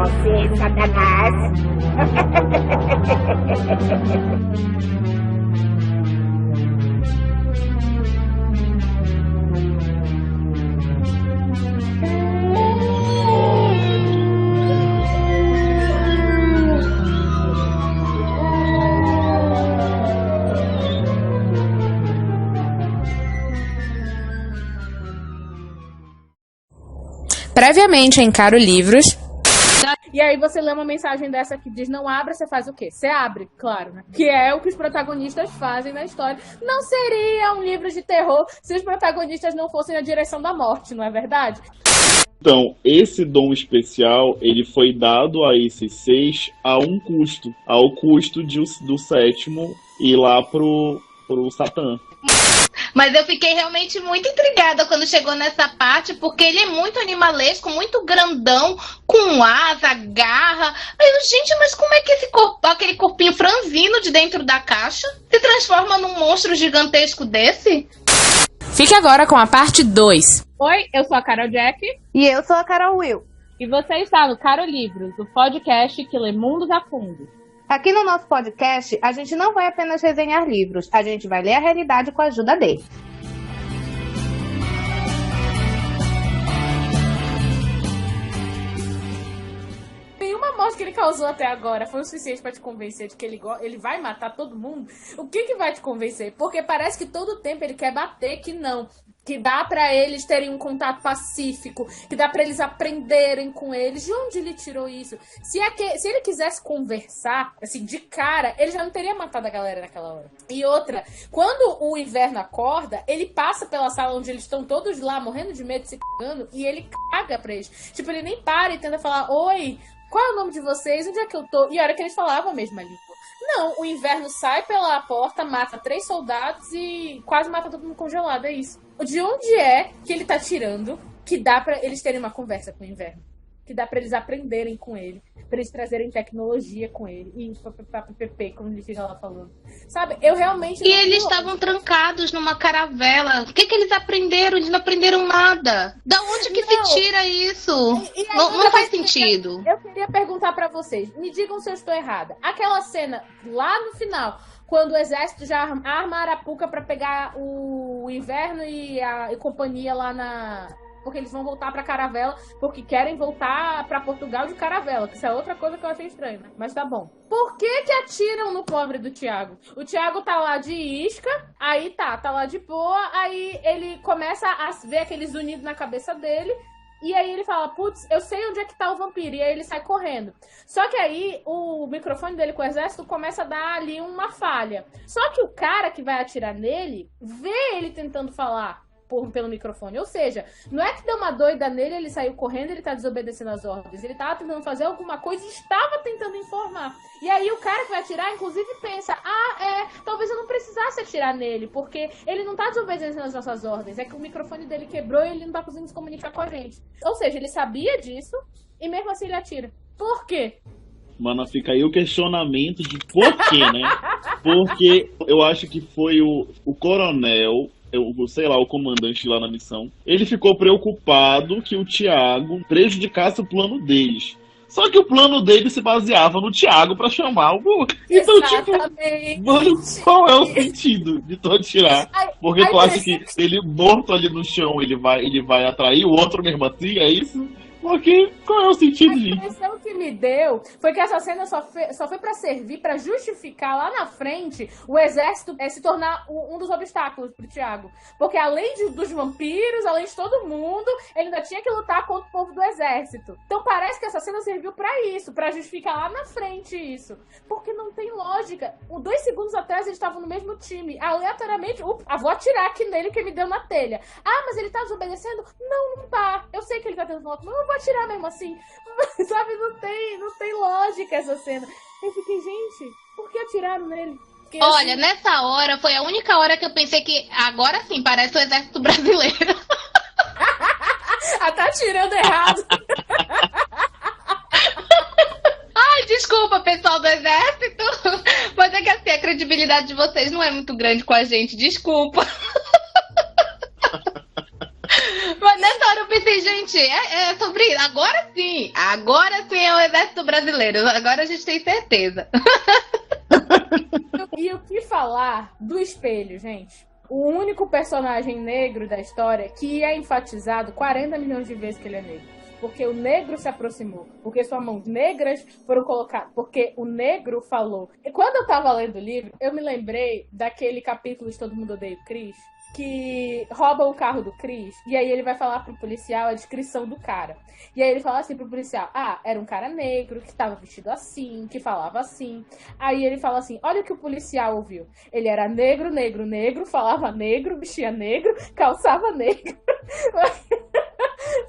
você, Satanás. Previamente em Caro Livros. E aí você lê uma mensagem dessa que diz não abra, você faz o quê? Você abre, claro, né? Que é o que os protagonistas fazem na história. Não seria um livro de terror se os protagonistas não fossem na direção da morte, não é verdade? Então, esse dom especial, ele foi dado a esses 6 a um custo. Ao custo do 7º ir lá pro Satã. Mas eu fiquei realmente muito intrigada quando chegou nessa parte, porque ele é muito animalesco, muito grandão, com asa, garra. Aí eu, gente, mas como é que aquele corpinho franzino de dentro da caixa se transforma num monstro gigantesco desse? Fique agora com a parte 2. Oi, eu sou a Carol Jack. E eu sou a Carol Will. E você está no Caro Livros, o podcast que lê mundos a fundo. Aqui no nosso podcast, a gente não vai apenas resenhar livros, a gente vai ler a realidade com a ajuda dele. Nenhuma morte que ele causou até agora foi o suficiente pra te convencer de que ele vai matar todo mundo. O que vai te convencer? Porque parece que todo tempo ele quer bater que não. Que dá pra eles terem um contato pacífico, que dá pra eles aprenderem com eles. De onde ele tirou isso? Se ele quisesse conversar, assim, de cara, ele já não teria matado a galera naquela hora. E outra, quando o Inverno acorda, ele passa pela sala onde eles estão todos lá, morrendo de medo, se cagando, e ele caga pra eles. Tipo, ele nem para e tenta falar, oi, qual é o nome de vocês? Onde é que eu tô? E a hora que eles falavam a mesma língua. Não, o Inverno sai pela porta, mata 3 soldados e quase mata todo mundo congelado, é isso. De onde é que ele tá tirando que dá pra eles terem uma conversa com o Inverno? Que dá pra eles aprenderem com ele, pra eles trazerem tecnologia com ele. E PPP, como ele fica lá falando. Sabe, eu realmente... E eles estavam trancados numa caravela. O que eles aprenderam? Eles não aprenderam nada. Da onde que se tira isso? Não faz sentido. Eu queria perguntar pra vocês, me digam se eu estou errada. Aquela cena lá no final, quando o exército já arma a Arapuca pra pegar o Inverno e companhia lá na... Porque eles vão voltar pra Caravela, porque querem voltar pra Portugal de Caravela, que isso é outra coisa que eu achei estranha, né? Mas tá bom. Por que atiram no pobre do Tiago? O Tiago tá lá de isca, aí tá lá de boa, aí ele começa a ver aqueles unidos na cabeça dele, e aí ele fala, putz, eu sei onde é que tá o vampiro, e aí ele sai correndo. Só que aí o microfone dele com o exército começa a dar ali uma falha. Só que o cara que vai atirar nele, vê ele tentando falar pelo microfone. Ou seja, não é que deu uma doida nele, ele saiu correndo, ele tá desobedecendo as ordens. Ele tava tentando fazer alguma coisa e estava tentando informar. E aí o cara que vai atirar, inclusive, pensa, talvez eu não precisasse atirar nele, porque ele não tá desobedecendo as nossas ordens. É que o microfone dele quebrou e ele não tá conseguindo se comunicar com a gente. Ou seja, ele sabia disso e mesmo assim ele atira. Por quê? Mano, fica aí o questionamento de por quê, né? Porque eu acho que foi o coronel, sei lá, o comandante lá na missão, ele ficou preocupado que o Tiago prejudicasse o plano deles. Só que o plano dele se baseava no Tiago pra chamar o Boca. Então, Exatamente. mano, qual é o sentido de tu atirar? Porque tu acha que ele morto ali no chão, ele vai atrair o outro mesmo assim, é isso? Porque qual é o sentido disso? A impressão que me deu foi que essa cena só foi pra servir, pra justificar lá na frente o exército se tornar um dos obstáculos pro Tiago. Porque além dos vampiros, além de todo mundo, ele ainda tinha que lutar contra o povo do exército. Então parece que essa cena serviu pra isso, pra justificar lá na frente isso. Porque não tem lógica. 2 segundos atrás eles estavam no mesmo time. Aleatoriamente, vou atirar aqui nele que me deu na telha. Ah, mas ele tá desobedecendo? Não tá. Eu sei que ele tá tentando falar, mas eu vou atirar mesmo assim. Sabe, não tem lógica essa cena. Eu fiquei, gente, por que atiraram nele? Porque, olha, assim... nessa hora foi a única hora que eu pensei que agora sim parece o exército brasileiro. Tá atirando errado. Ai, desculpa, pessoal do exército. Mas é que assim, a credibilidade de vocês não é muito grande com a gente, desculpa. Mas nessa hora eu pensei, falei, gente, é sobre isso. Agora sim é o exército brasileiro. Agora a gente tem certeza. E o que falar do espelho, gente? O único personagem negro da história que é enfatizado 40 milhões de vezes que ele é negro. Porque o negro se aproximou. Porque suas mãos negras foram colocadas. Porque o negro falou. E quando eu tava lendo o livro, eu me lembrei daquele capítulo de Todo Mundo Odeia o Chris, que rouba o carro do Chris, e aí ele vai falar pro policial a descrição do cara. E aí ele fala assim pro policial, era um cara negro, que tava vestido assim, que falava assim. Aí ele fala assim, olha o que o policial ouviu. Ele era negro, negro, negro, falava negro, vestia negro, calçava negro.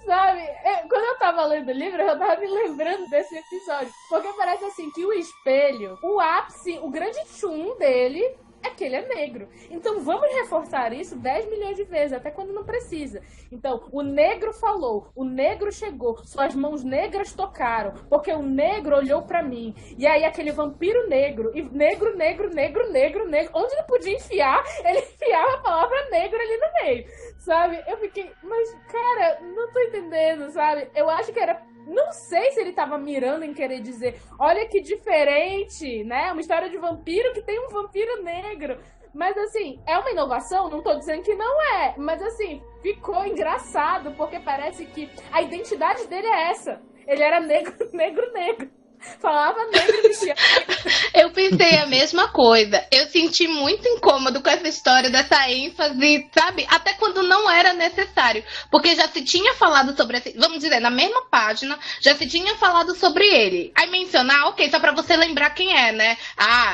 Sabe? Quando eu tava lendo o livro, eu tava me lembrando desse episódio. Porque parece assim que o espelho, o ápice, o grande tchum dele é que ele é negro. Então vamos reforçar isso 10 milhões de vezes, até quando não precisa. Então, o negro falou, o negro chegou, suas mãos negras tocaram, porque o negro olhou pra mim. E aí aquele vampiro negro, e negro, negro, negro, negro, negro, onde ele podia enfiar, ele enfiava a palavra negro ali no meio, sabe? Eu fiquei, mas cara, não tô entendendo, sabe? Eu acho que era... Não sei se ele tava mirando em querer dizer, olha que diferente, né? Uma história de vampiro que tem um vampiro negro. Mas assim, é uma inovação? Não tô dizendo que não é. Mas assim, ficou engraçado, porque parece que a identidade dele é essa. Ele era negro, negro, negro. Falava negro, vestia negro. Eu pensei a mesma coisa. Eu senti muito incômodo com essa história dessa ênfase, sabe? Até quando não era necessário. Porque já se tinha falado sobre esse... Vamos dizer, na mesma página, já se tinha falado sobre ele. Aí mencionar, ok, só pra você lembrar quem é, né?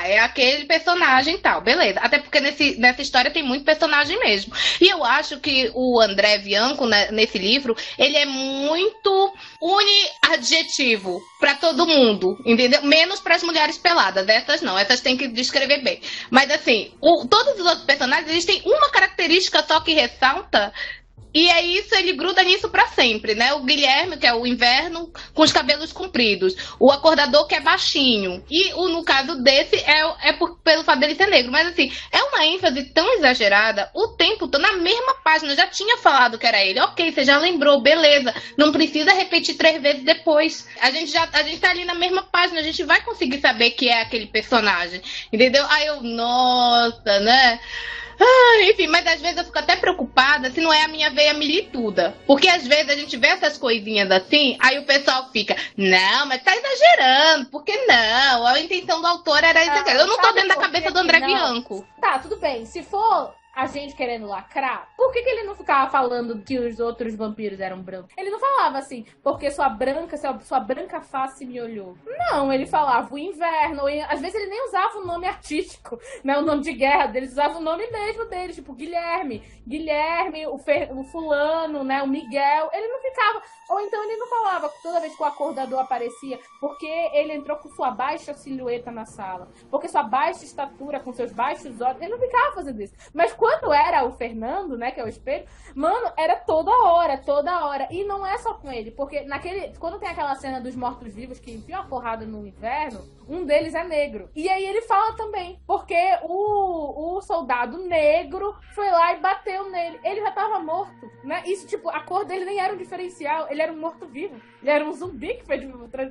É aquele personagem e tal, beleza. Até porque nessa história tem muito personagem mesmo. E eu acho que o André Bianco, né, nesse livro, ele é muito uni-adjetivo pra todo mundo. Entendeu? Menos para as mulheres peladas, dessas não, essas tem que descrever bem. Mas assim, todos os outros personagens, eles têm uma característica só que ressalta, e é isso, ele gruda nisso pra sempre, né? O Guilherme, que é o inverno, com os cabelos compridos. O acordador, que é baixinho. E no caso desse, pelo fato dele ser negro. Mas assim, é uma ênfase tão exagerada, o tempo todo, na mesma página, já tinha falado que era ele. Ok, você já lembrou, beleza. Não precisa repetir 3 vezes depois. A gente tá ali na mesma página, a gente vai conseguir saber que é aquele personagem. Entendeu? Aí eu, nossa, né? Enfim, mas às vezes eu fico até preocupada se não é a minha veia milituda. Porque às vezes a gente vê essas coisinhas assim, aí o pessoal fica, não, mas tá exagerando, por que não? A intenção do autor era exagerar. Eu não tô dentro da cabeça do André Bianco. Tá, tudo bem. Se for a gente querendo lacrar, por que ele não ficava falando que os outros vampiros eram brancos? Ele não falava assim, porque sua branca face me olhou. Não, ele falava o inverno. Às vezes ele nem usava o nome artístico, né? O nome de guerra deles, usava o nome mesmo deles, tipo Guilherme, o fulano, né? O Miguel. Ele não ficava... Ou então ele não falava toda vez que o acordador aparecia, porque ele entrou com sua baixa silhueta na sala, porque sua baixa estatura, com seus baixos olhos, ele não ficava fazendo isso. Mas quando era o Fernando, né, que é o espelho, mano, era toda hora. E não é só com ele, porque quando tem aquela cena dos mortos-vivos que enfiam a porrada no inverno, um deles é negro. E aí ele fala também, porque o soldado negro foi lá e bateu nele. Ele já tava morto, né? Isso, tipo, a cor dele nem era um diferencial, ele era um morto-vivo. Ele era um zumbi que foi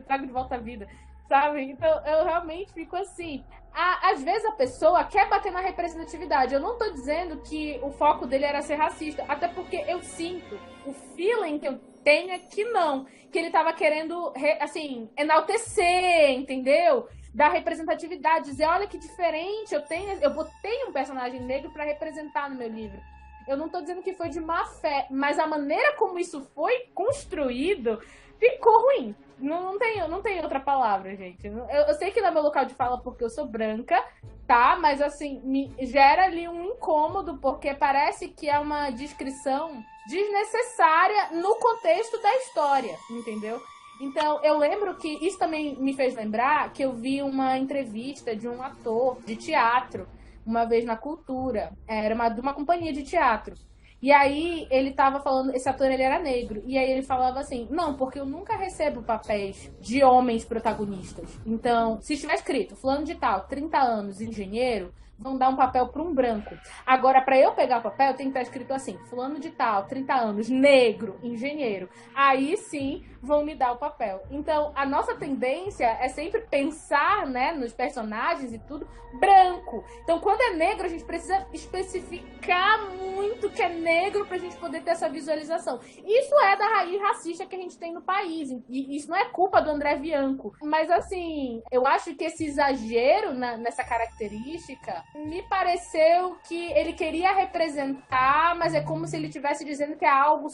trago de volta à vida, sabe? Então eu realmente fico assim... Às vezes a pessoa quer bater na representatividade. Eu não tô dizendo que o foco dele era ser racista, até porque eu sinto, o feeling que eu tenho é que não. Que ele tava querendo, assim, enaltecer, entendeu? Dar representatividade, dizer, olha que diferente, eu botei um personagem negro pra representar no meu livro. Eu não tô dizendo que foi de má fé, mas a maneira como isso foi construído ficou ruim. Não tem outra palavra, gente. Eu sei que não é meu local de fala porque eu sou branca, tá? Mas, assim, me gera ali um incômodo, porque parece que é uma descrição desnecessária no contexto da história, entendeu? Então, eu lembro que isso também me fez lembrar que eu vi uma entrevista de um ator de teatro, uma vez na Cultura. Era de uma companhia de teatro. E aí, ele tava falando, esse ator, ele era negro. E aí, ele falava assim, não, porque eu nunca recebo papéis de homens protagonistas. Então, se estiver escrito, fulano de tal, 30 anos, engenheiro, vão dar um papel para um branco. Agora, para eu pegar o papel, tem que estar escrito assim, fulano de tal, 30 anos, negro, engenheiro. Aí sim vão me dar o papel. Então, a nossa tendência é sempre pensar, né, nos personagens e tudo, branco. Então, quando é negro, a gente precisa especificar muito que é negro pra gente poder ter essa visualização. Isso é da raiz racista que a gente tem no país. E isso não é culpa do André Bianco. Mas, assim, eu acho que esse exagero nessa característica me pareceu que ele queria representar, mas é como se ele estivesse dizendo que é algo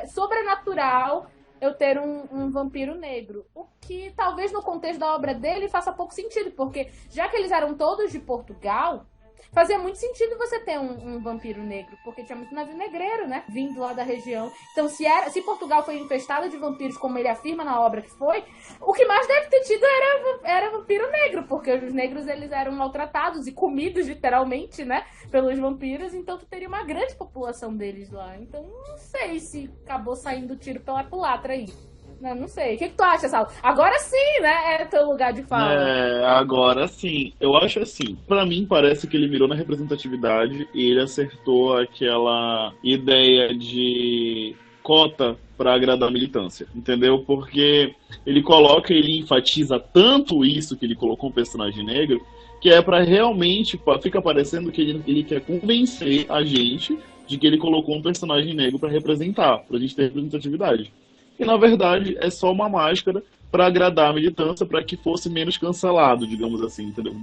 sobrenatural eu ter um vampiro negro. O que talvez no contexto da obra dele faça pouco sentido, porque já que eles eram todos de Portugal, fazia muito sentido você ter um vampiro negro, porque tinha muito navio negreiro, né? Vindo lá da região. Então, se Portugal foi infestada de vampiros, como ele afirma na obra que foi, o que mais deve ter tido era vampiro negro, porque os negros eles eram maltratados e comidos, literalmente, né? Pelos vampiros, então tu teria uma grande população deles lá. Então, não sei se acabou saindo tiro pela culatra aí. Não sei. O que tu acha, Saulo? Agora sim, né? É teu lugar de fala. Agora sim. Eu acho assim. Pra mim, parece que ele mirou na representatividade e ele acertou aquela ideia de cota pra agradar a militância. Entendeu? Porque ele enfatiza tanto isso que ele colocou um personagem negro, que é pra realmente... Fica parecendo que ele quer convencer a gente de que ele colocou um personagem negro pra representar. Pra gente ter representatividade. E, na verdade, é só uma máscara para agradar a militância, para que fosse menos cancelado, digamos assim, entendeu?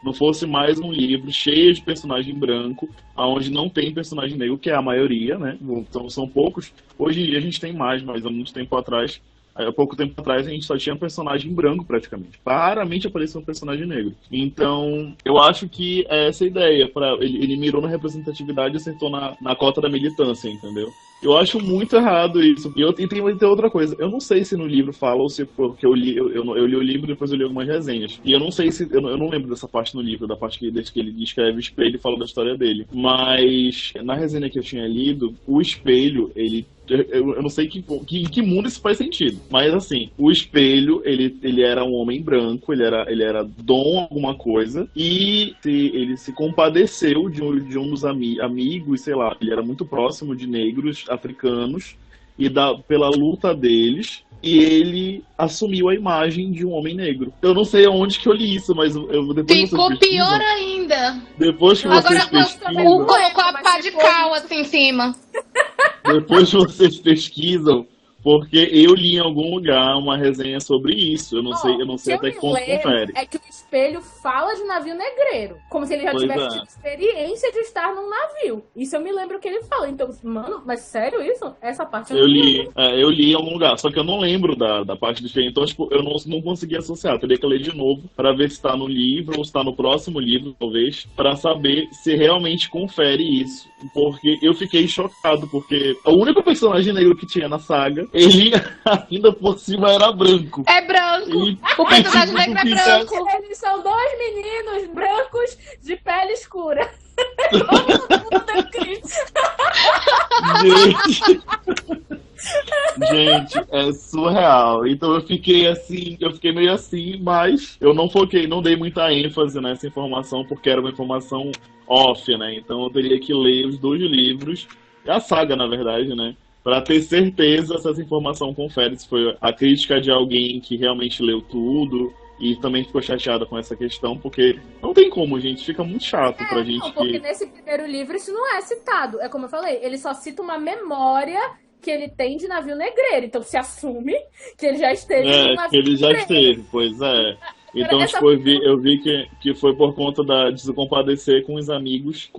Não fosse mais um livro cheio de personagem branco, onde não tem personagem negro, que é a maioria, né? Então, são poucos. Hoje em dia a gente tem mais, mas há muito tempo atrás, há pouco tempo atrás, a gente só tinha personagem branco, praticamente. Raramente aparecia um personagem negro. Então, eu acho que é essa a ideia. Ele mirou na representatividade e acertou na cota da militância, entendeu? Eu acho muito errado isso. E tem outra coisa. Eu não sei se no livro fala ou se... Porque eu li o livro e depois eu li algumas resenhas. E eu não sei se... Eu não lembro dessa parte no livro, da parte desde que ele descreve o espelho e fala da história dele. Mas, na resenha que eu tinha lido, o espelho, eu não sei em que mundo isso faz sentido. Mas assim, o espelho, ele era um homem branco, ele era dom alguma coisa, e ele se compadeceu de um dos amigos, sei lá, ele era muito próximo de negros africanos, e pela luta deles, e ele assumiu a imagem de um homem negro. Eu não sei aonde que eu li isso, mas depois ficou pior ainda. Depois que vocês pesquisam... Colocou a pá de cal assim em cima. Depois vocês pesquisam, porque eu li em algum lugar uma resenha sobre isso. Eu não sei até que ponto confere. É que o espelho fala de navio negreiro, como se ele já tivesse tido experiência de estar num navio. Isso eu me lembro que ele fala. Então, mano, mas sério isso? Essa parte eu li em algum lugar, só que eu não lembro da parte do espelho. Então, tipo, eu não consegui associar. Teria que ler de novo para ver se está no livro ou se está no próximo livro, talvez, para saber se realmente confere isso. Porque eu fiquei chocado, porque o único personagem negro que tinha na saga, ele ainda por cima era branco. É branco. O personagem negro é branco. Eles são dois meninos brancos de pele escura. Todo mundo é Cristo. Gente, é surreal. Então eu fiquei meio assim, mas eu não dei muita ênfase nessa informação, porque era uma informação off, né? Então eu teria que ler os 2 livros, a saga, na verdade, né? Pra ter certeza se essa informação confere, se foi a crítica de alguém que realmente leu tudo e também ficou chateada com essa questão, porque não tem como, gente, fica muito chato pra gente. Não, porque nesse primeiro livro isso não é citado. É como eu falei, ele só cita uma memória que ele tem de navio negreiro. Então se assume que ele já esteve no navio que ele já esteve, pois é. Então, tipo, eu vi que foi por conta de se compadecer com os amigos,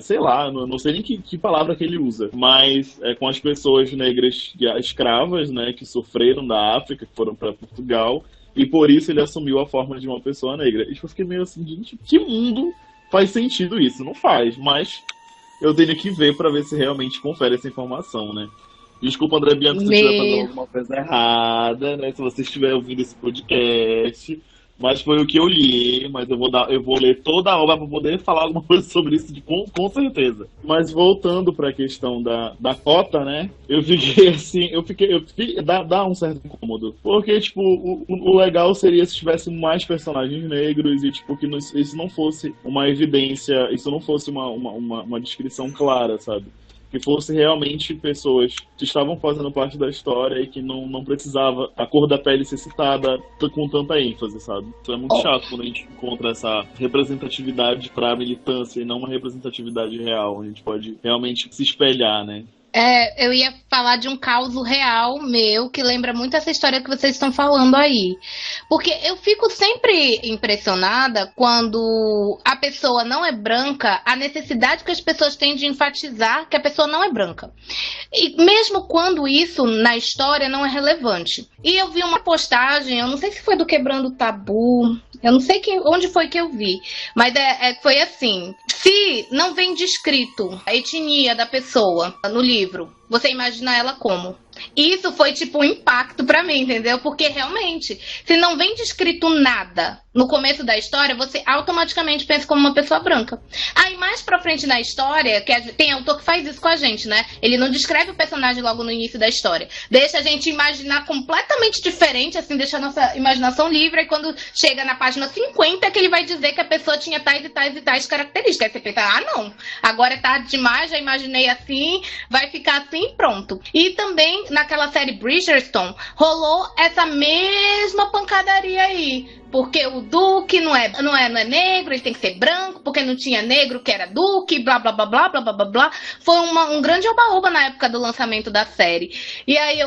sei lá, não sei nem que palavra que ele usa, mas com as pessoas negras escravas, né, que sofreram da África, que foram para Portugal, e por isso ele assumiu a forma de uma pessoa negra. E eu fiquei meio assim, gente, que mundo faz sentido isso? Não faz, mas eu tenho que ver para ver se realmente confere essa informação, né? Desculpa, André Bianco, se eu estiver fazendo alguma coisa errada, né? Se você estiver ouvindo esse podcast, Mas foi o que eu li, mas eu vou ler toda a obra para poder falar alguma coisa sobre isso com certeza. Mas voltando para a questão da cota, né? Eu fiquei assim, dá um certo incômodo. Porque, tipo, o legal seria se tivesse mais personagens negros e, tipo, que isso não fosse uma evidência, isso não fosse uma descrição clara, sabe? Que fosse realmente pessoas que estavam fazendo parte da história e que não precisava a cor da pele ser citada com tanta ênfase, sabe? Isso é muito chato quando a gente encontra essa representatividade pra militância e não uma representatividade real. A gente pode realmente se espelhar, né? Eu ia falar de um caos real meu, que lembra muito essa história que vocês estão falando aí. Porque eu fico sempre impressionada quando a pessoa não é branca, a necessidade que as pessoas têm de enfatizar que a pessoa não é branca. E mesmo quando isso na história não é relevante. E eu vi uma postagem, eu não sei se foi do Quebrando o Tabu, eu não sei onde foi que eu vi, mas foi assim: se não vem descrito a etnia da pessoa no livro, você imagina ela como? Isso foi tipo um impacto pra mim, entendeu? Porque realmente, se não vem descrito nada no começo da história, você automaticamente pensa como uma pessoa branca. Aí mais pra frente na história, tem autor que faz isso com a gente, né? Ele não descreve o personagem logo no início da história. Deixa a gente imaginar completamente diferente, assim, deixa a nossa imaginação livre, e quando chega na página 50 é que ele vai dizer que a pessoa tinha tais e tais e tais características. Aí você pensa, não, agora tá demais, já imaginei assim, vai ficar assim, pronto. E também naquela série Bridgerton, rolou essa mesma pancadaria aí. Porque o Duque não é negro, ele tem que ser branco, porque não tinha negro que era Duque, blá, blá, blá, blá, blá, blá, blá, blá. Foi um grande oba-oba na época do lançamento da série. E aí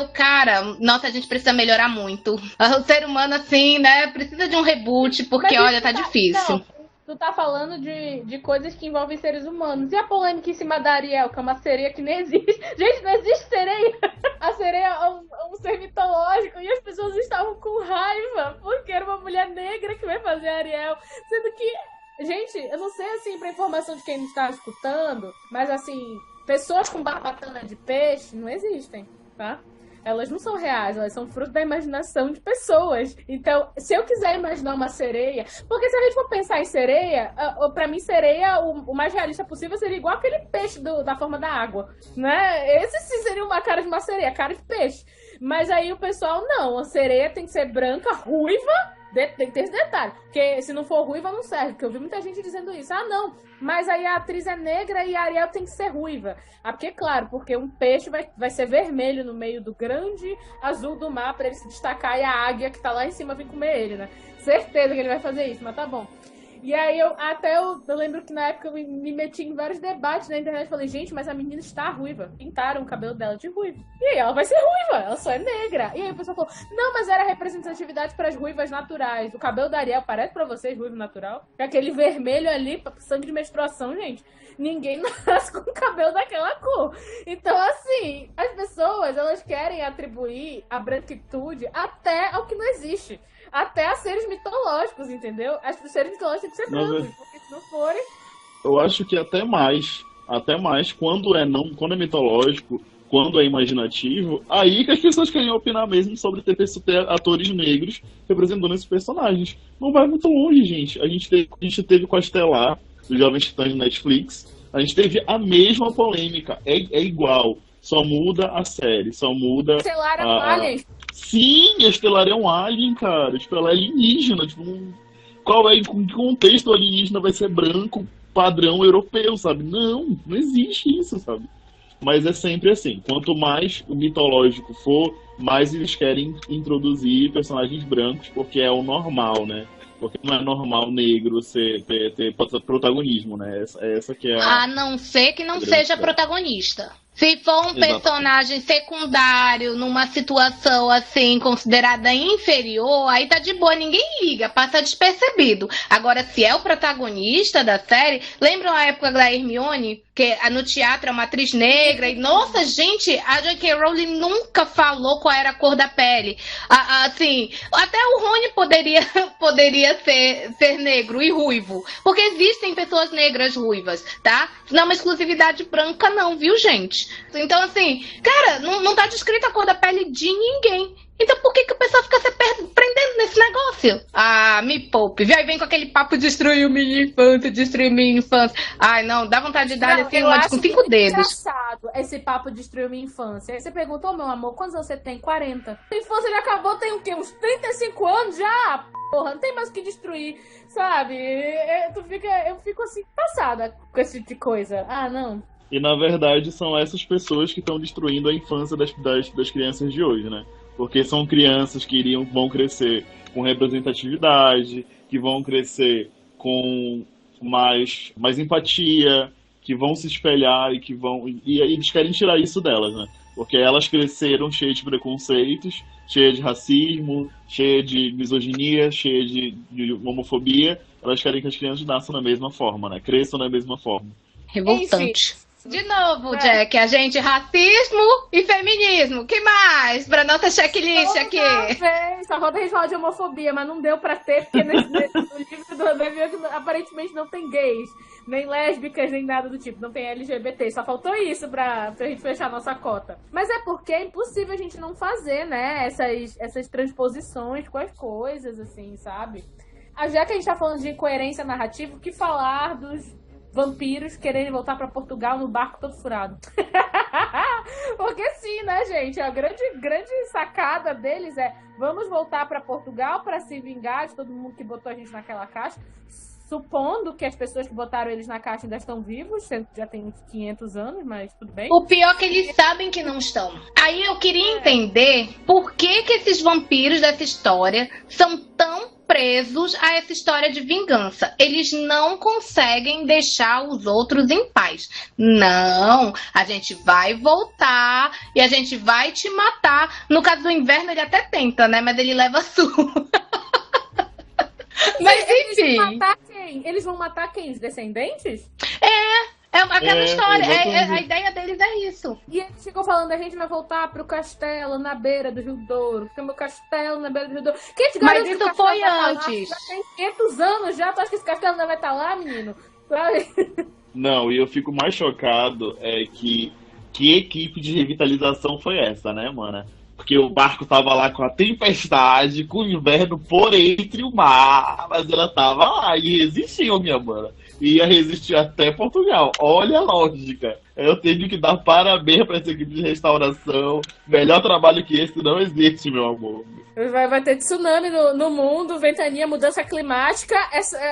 nossa, a gente precisa melhorar muito. O ser humano, assim, né, precisa de um reboot, porque, olha, tá difícil. Não. Tu tá falando de coisas que envolvem seres humanos. E a polêmica em cima da Ariel, que é uma sereia que nem existe. Gente, não existe sereia. A sereia é um ser mitológico e as pessoas estavam com raiva porque era uma mulher negra que vai fazer a Ariel. Sendo que, gente, eu não sei, assim, pra informação de quem está escutando, mas, assim, pessoas com barbatana de peixe não existem, tá? Elas não são reais, elas são fruto da imaginação de pessoas. Então, se eu quiser imaginar uma sereia... Porque se a gente for pensar em sereia, pra mim, sereia, o mais realista possível seria igual aquele peixe da forma da água, né? Esse sim seria uma cara de uma sereia, cara de peixe. Mas aí o pessoal, não, a sereia tem que ser branca, ruiva... Tem que ter esse detalhe, porque se não for ruiva não serve, porque eu vi muita gente dizendo isso. Ah, não, mas aí a atriz é negra e a Ariel tem que ser ruiva. Ah, porque, claro, porque um peixe vai ser vermelho no meio do grande azul do mar pra ele se destacar e a águia que tá lá em cima vir comer ele, né? Certeza que ele vai fazer isso, mas tá bom. E aí eu lembro que na época eu me meti em vários debates na internet. Falei, gente, mas a menina está ruiva. Pintaram o cabelo dela de ruiva. E aí ela vai ser ruiva, ela só é negra. E aí o pessoal falou, não, mas era representatividade para as ruivas naturais. O cabelo da Ariel parece pra vocês ruivo natural? Aquele vermelho ali, sangue de menstruação, gente. Ninguém nasce com o cabelo daquela cor. Então, assim, as pessoas, elas querem atribuir a branquitude até ao que não existe. Até a seres mitológicos, entendeu? Os seres mitológicos têm que ser brancos, porque se não forem... Eu acho que até mais quando é mitológico, quando é imaginativo, aí que as pessoas querem opinar mesmo sobre ter atores negros representando esses personagens. Não vai muito longe, gente. A gente teve com a Estelar, dos Jovens Titãs de Netflix, a gente teve a mesma polêmica, é igual, só muda a série, só muda... Estelar é um alien. Sim, a Estelar é um alien, cara. Tipo, ela é alienígena. Tipo, com que contexto o alienígena vai ser branco, padrão europeu, sabe? Não existe isso, sabe? Mas é sempre assim. Quanto mais o mitológico for, mais eles querem introduzir personagens brancos, porque é o normal, né? Porque não é normal negro ter protagonismo, né? Essa que é a não ser que não seja protagonista. Se for um personagem secundário numa situação assim considerada inferior, aí tá de boa, ninguém liga, passa despercebido. Agora, se é o protagonista da série, lembram a época da Hermione, que no teatro é uma atriz negra, e nossa, gente, a J.K. Rowling nunca falou qual era a cor da pele. Assim, até o Rony poderia ser negro e ruivo, porque existem pessoas negras ruivas, tá? Não é uma exclusividade branca não, viu, gente? Então, assim, cara, não tá descrita a cor da pele de ninguém. Então por que o pessoal fica se prendendo nesse negócio? Ah, me poupe. Aí vem com aquele papo destruiu minha infância. Ai, não, dá vontade de dar assim uma com 5 dedos. Engraçado esse papo destruiu minha infância. Aí você perguntou, meu amor, quantos anos você tem? 40. A infância já acabou, tem o quê? Uns 35 anos já? Porra, não tem mais o que destruir, sabe? Eu fico assim, passada com esse tipo de coisa. Ah, não. E na verdade são essas pessoas que estão destruindo a infância das crianças de hoje, né? Porque são crianças que vão crescer com representatividade, que vão crescer com mais empatia, que vão se espelhar e eles querem tirar isso delas, né? Porque elas cresceram cheias de preconceitos, cheias de racismo, cheias de misoginia, cheias de homofobia. Elas querem que as crianças nasçam da mesma forma, né? Cresçam da mesma forma. Revoltante. Enfim. De novo, Jack, a gente racismo e feminismo. Que mais? Pra nossa checklist aqui. Só falta a gente falar de homofobia, mas não deu pra ter, porque no livro do Rodrigo aparentemente não tem gays, nem lésbicas, nem nada do tipo. Não tem LGBT. Só faltou isso pra gente fechar nossa cota. Mas é porque é impossível a gente não fazer, né? Essas transposições com as coisas, assim, sabe? Já que a gente tá falando de incoerência narrativa, o que falar dos vampiros querendo voltar pra Portugal no barco todo furado? Porque sim, né, gente? A grande sacada deles é: vamos voltar pra Portugal pra se vingar de todo mundo que botou a gente naquela caixa, supondo que as pessoas que botaram eles na caixa ainda estão vivos, já tem uns 500 anos, mas tudo bem. O pior é que eles sabem que não estão. Aí eu queria entender por que esses vampiros dessa história são tão presos a essa história de vingança. Eles não conseguem deixar os outros em paz. Não, a gente vai voltar e a gente vai te matar. No caso do Inverno ele até tenta, né? Mas ele leva surra. Mas enfim. Eles vão matar quem? Os descendentes? É aquela história, a ideia deles é isso. E eles ficam falando, a gente vai voltar pro castelo na beira do Rio Douro, porque o meu castelo na beira do Rio Douro. Mas isso foi antes. Já tem 500 anos já, tu acha que esse castelo não vai estar lá, menino? Não, e eu fico mais chocado que equipe de revitalização foi essa, né, mana? Porque o barco tava lá com a tempestade, com o inverno por entre o mar, mas ela tava lá e resistiu, minha mana. Ia resistir até Portugal. Olha a lógica. Eu tenho que dar parabéns para essa equipe de restauração. Melhor trabalho que esse não existe, meu amor. Vai ter tsunami no mundo, ventania, mudança climática,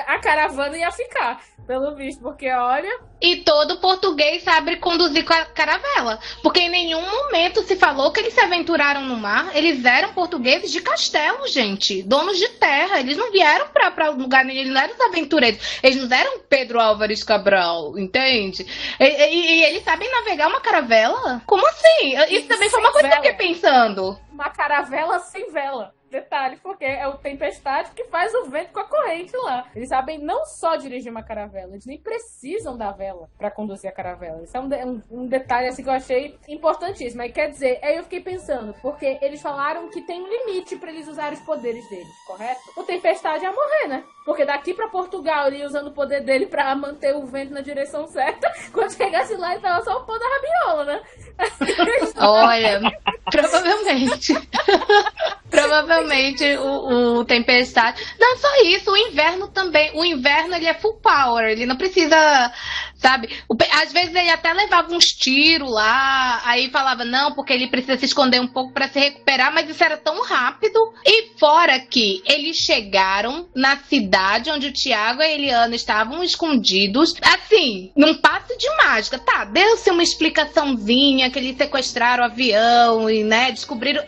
a caravana ia ficar, pelo visto, porque olha... E todo português sabe conduzir com a caravela, porque em nenhum momento se falou que eles se aventuraram no mar. Eles eram portugueses de castelo, gente, donos de terra. Eles não vieram pra lugar nenhum, eles não eram os aventureiros. Eles não eram Pedro Álvares Cabral, entende? E eles sabem navegar uma caravela? Como assim? Isso também foi uma coisa que eu fiquei pensando. Uma caravela sem vela. Detalhe, porque é o tempestade que faz o vento com a corrente lá. Eles sabem não só dirigir uma caravela, eles nem precisam da vela pra conduzir a caravela. Isso é um detalhe assim que eu achei importantíssimo. Aí quer dizer, aí eu fiquei pensando, porque eles falaram que tem um limite pra eles usarem os poderes deles, correto? O tempestade ia morrer, né? Porque daqui pra Portugal, ele ia usando o poder dele pra manter o vento na direção certa. Quando chegasse lá, ele tava só o pão da rabiola, né? Olha, provavelmente. Provavelmente o tempestade. Não só isso, o inverno também. O inverno ele é full power, ele não precisa, sabe? Às vezes ele até levava uns tiros lá, aí falava não, porque ele precisa se esconder um pouco pra se recuperar, mas isso era tão rápido. E fora que eles chegaram na cidade onde o Tiago e a Eliana estavam escondidos, assim, num passe de mágica. Tá, deu-se uma explicaçãozinha que eles sequestraram o avião e, né, descobriram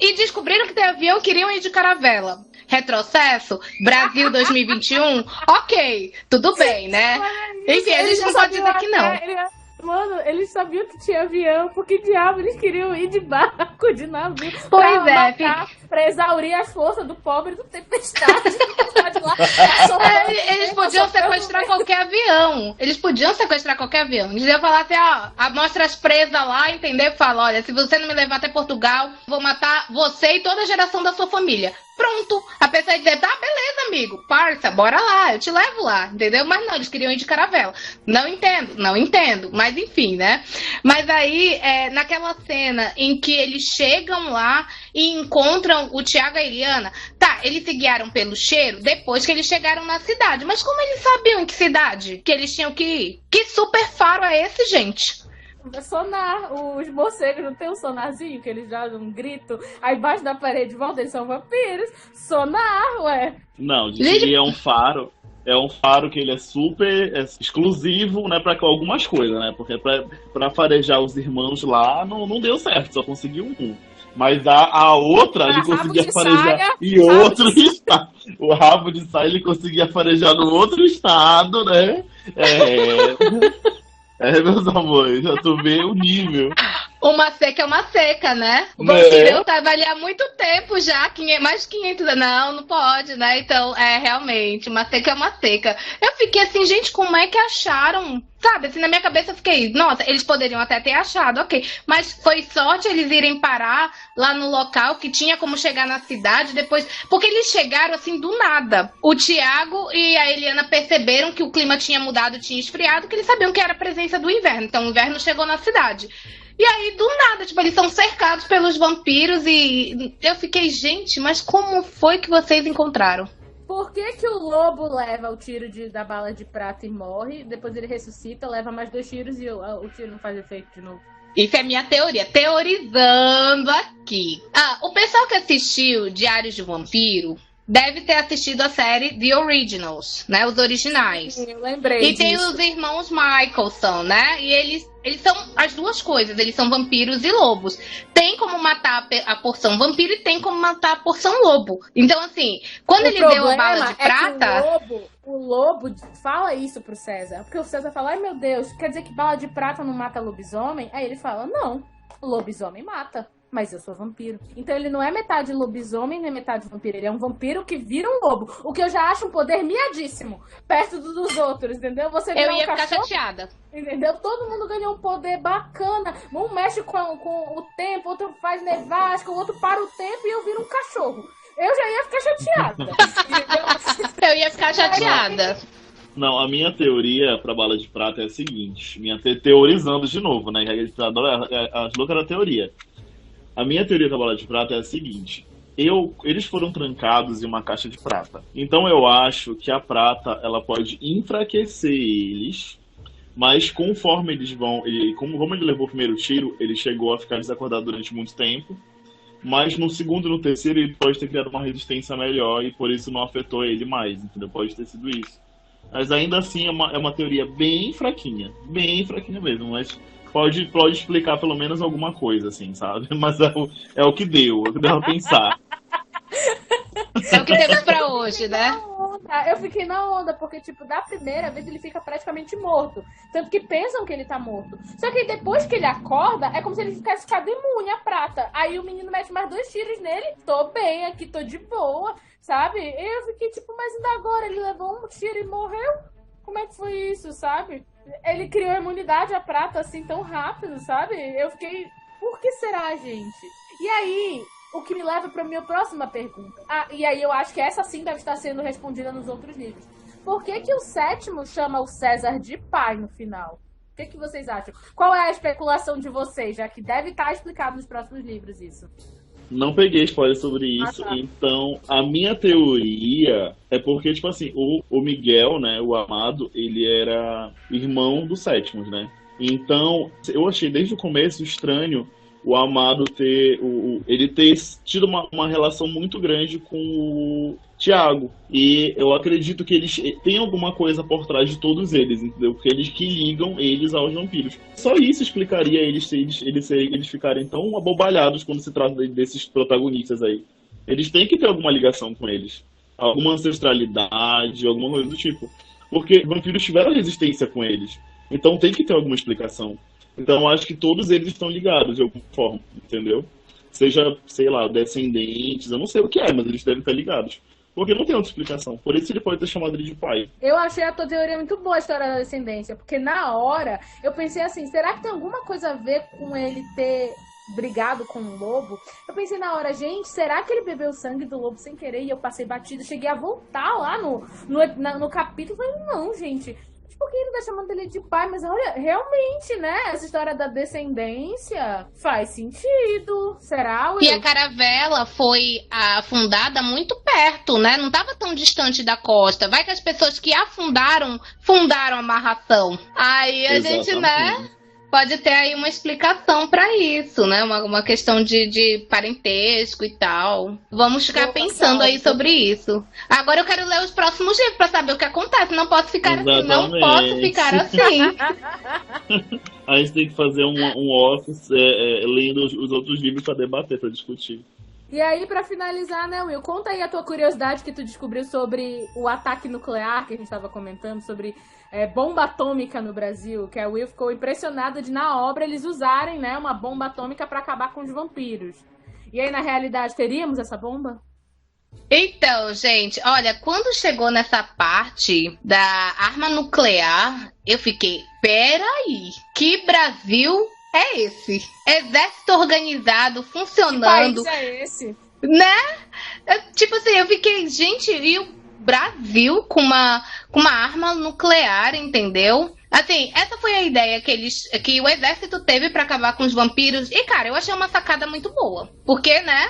que tem avião, queriam ir de caravela. Retrocesso? Brasil 2021? Ok, tudo bem, né? Enfim, a gente não pode dizer que não. Mano, eles sabiam que tinha avião, porque diabo eles queriam ir de barco, de navio. Pois é, pra exaurir as forças do pobre do tempestade. Eles podiam sequestrar qualquer avião. Eles podiam sequestrar qualquer avião. Eles iam falar assim, ó, mostra as presas lá, entendeu? Fala, olha, se você não me levar até Portugal, vou matar você e toda a geração da sua família. Pronto. A pessoa ia dizer, tá, beleza, amigo, parça, bora lá, eu te levo lá, entendeu? Mas não, eles queriam ir de caravela. Não entendo, mas enfim, né? Mas aí, naquela cena em que eles chegam lá e encontram o Tiago e a Eliana, tá, eles se guiaram pelo cheiro depois que eles chegaram na cidade. Mas como eles sabiam em que cidade que eles tinham que ir? Que super faro é esse, gente? Sonar, os morcegos não tem um sonarzinho que eles jogam um grito aí embaixo da parede, volta, eles são vampiros. Sonar, ué. Não, gente, é um faro. É um faro que ele é super exclusivo, né, pra algumas coisas, né? Porque pra farejar os irmãos lá não deu certo, só conseguiu um. Mas a outra ele conseguia farejar em outro estado. O rabo de saia ele conseguia farejar no outro estado, né? Meus amores, já tô vendo o nível. Uma seca é uma seca, né? O vampiro tava ali há muito tempo já, mais de 500 anos. Não pode, né? Então, realmente, uma seca é uma seca. Eu fiquei assim, gente, como é que acharam? Sabe, assim, na minha cabeça eu fiquei, nossa, eles poderiam até ter achado, ok. Mas foi sorte eles irem parar lá no local que tinha como chegar na cidade depois. Porque eles chegaram assim do nada. O Tiago e a Eliana perceberam que o clima tinha mudado, tinha esfriado, que eles sabiam que era a presença do inverno. Então o inverno chegou na cidade. E aí, do nada, tipo, eles são cercados pelos vampiros e eu fiquei, gente, mas como foi que vocês encontraram? Por que o lobo leva o tiro da bala de prata e morre, depois ele ressuscita, leva mais 2 tiros e o tiro não faz efeito de novo? Isso é minha teoria, teorizando aqui. O pessoal que assistiu Diários de um Vampiro deve ter assistido a série The Originals, né? Os originais. Sim, eu lembrei E disso. tem os irmãos Michelson, né? E eles são as duas coisas, eles são vampiros e lobos. Tem como matar a porção vampiro e tem como matar a porção lobo. Então, assim, quando ele deu a bala de prata... O lobo fala isso pro César. Porque o César fala, ai meu Deus, quer dizer que bala de prata não mata lobisomem? Aí ele fala, não, lobisomem mata. Mas eu sou vampiro. Então ele não é metade lobisomem, nem metade vampiro. Ele é um vampiro que vira um lobo. O que eu já acho um poder miadíssimo. Perto dos outros, entendeu? Você eu ia ficar chateada. Entendeu? Todo mundo ganhou um poder bacana. Um mexe com o tempo, outro faz nevasca, o outro para o tempo e eu viro um cachorro. Eu já ia ficar chateada. Eu ia ficar chateada. Não, a minha teoria pra bala de prata é a seguinte. Teorizando de novo, né? As loucas da teoria. A minha teoria da bala de prata é a seguinte. Eles foram trancados em uma caixa de prata. Então eu acho que a prata ela pode enfraquecer eles, mas conforme eles vão... Como ele levou o primeiro tiro, ele chegou a ficar desacordado durante muito tempo. Mas no segundo e no terceiro ele pode ter criado uma resistência melhor e por isso não afetou ele mais, entendeu? Pode ter sido isso. Mas ainda assim é uma teoria bem fraquinha mesmo, mas... Pode explicar pelo menos alguma coisa, assim, sabe? Mas é o que deu, é o que deu a pensar. É o que temos pra hoje, né? Eu fiquei na onda, porque, tipo, da primeira vez ele fica praticamente morto. Tanto que pensam que ele tá morto. Só que depois que ele acorda, é como se ele tivesse ficado imune à prata. Aí o menino mete mais 2 tiros nele. Tô bem aqui, tô de boa, sabe? E eu fiquei, tipo, mas ainda agora ele levou um tiro e morreu? Como é que foi isso, sabe? Ele criou imunidade à prata assim tão rápido, sabe? Eu fiquei, por que será, gente? E aí, o que me leva para minha próxima pergunta. E aí eu acho que essa sim deve estar sendo respondida nos outros livros. Por que o 7º chama o César de pai no final? O que vocês acham? Qual é a especulação de vocês, já que deve estar explicado nos próximos livros isso? Não peguei spoiler sobre isso, tá. Então a minha teoria é porque, tipo assim, o Miguel, né, o Amado, ele era irmão do Sétimo, né? Então, eu achei desde o começo estranho o Amado ter tido uma relação muito grande com o Tiago. E eu acredito que eles têm alguma coisa por trás de todos eles, entendeu? Porque eles que ligam eles aos vampiros. Só isso explicaria eles ficarem tão abobalhados quando se trata desses protagonistas aí. Eles têm que ter alguma ligação com eles. Alguma ancestralidade, alguma coisa do tipo. Porque vampiros tiveram resistência com eles. Então tem que ter alguma explicação. Então eu acho que todos eles estão ligados de alguma forma, entendeu? Seja, sei lá, descendentes, eu não sei o que é, mas eles devem estar ligados. Porque não tem outra explicação. Por isso ele pode ter chamado ele de pai. Eu achei a tua teoria muito boa, a história da descendência. Porque na hora, eu pensei assim, será que tem alguma coisa a ver com ele ter brigado com um lobo, eu pensei na hora, gente, será que ele bebeu o sangue do lobo sem querer e eu passei batido? Cheguei a voltar lá no capítulo e falei, não, gente, por que ele tá chamando ele de pai? Mas olha, realmente, né? Essa história da descendência faz sentido. Será, Will? E a caravela foi afundada muito perto, né? Não estava tão distante da costa. Vai que as pessoas que afundaram, fundaram a amarração. Aí a gente, né? Pode ter aí uma explicação para isso, né? Uma questão de parentesco e tal. Vamos ficar pensando aí sobre isso. Agora eu quero ler os próximos livros para saber o que acontece. Não posso ficar assim, não posso ficar assim. A gente tem que fazer um office lendo os outros livros para debater, para discutir. E aí, pra finalizar, né, Will? Conta aí a tua curiosidade que tu descobriu sobre o ataque nuclear que a gente tava comentando, sobre bomba atômica no Brasil, que a Will ficou impressionada de, na obra, eles usarem, né, uma bomba atômica pra acabar com os vampiros. E aí, na realidade, teríamos essa bomba? Então, gente, olha, quando chegou nessa parte da arma nuclear, eu fiquei, peraí, que Brasil é esse? Exército organizado, funcionando. Que país é esse? Né? Tipo assim, eu fiquei, gente, e o Brasil com uma arma nuclear, entendeu? Assim, essa foi a ideia que o exército teve pra acabar com os vampiros. E, cara, eu achei uma sacada muito boa. Porque, né?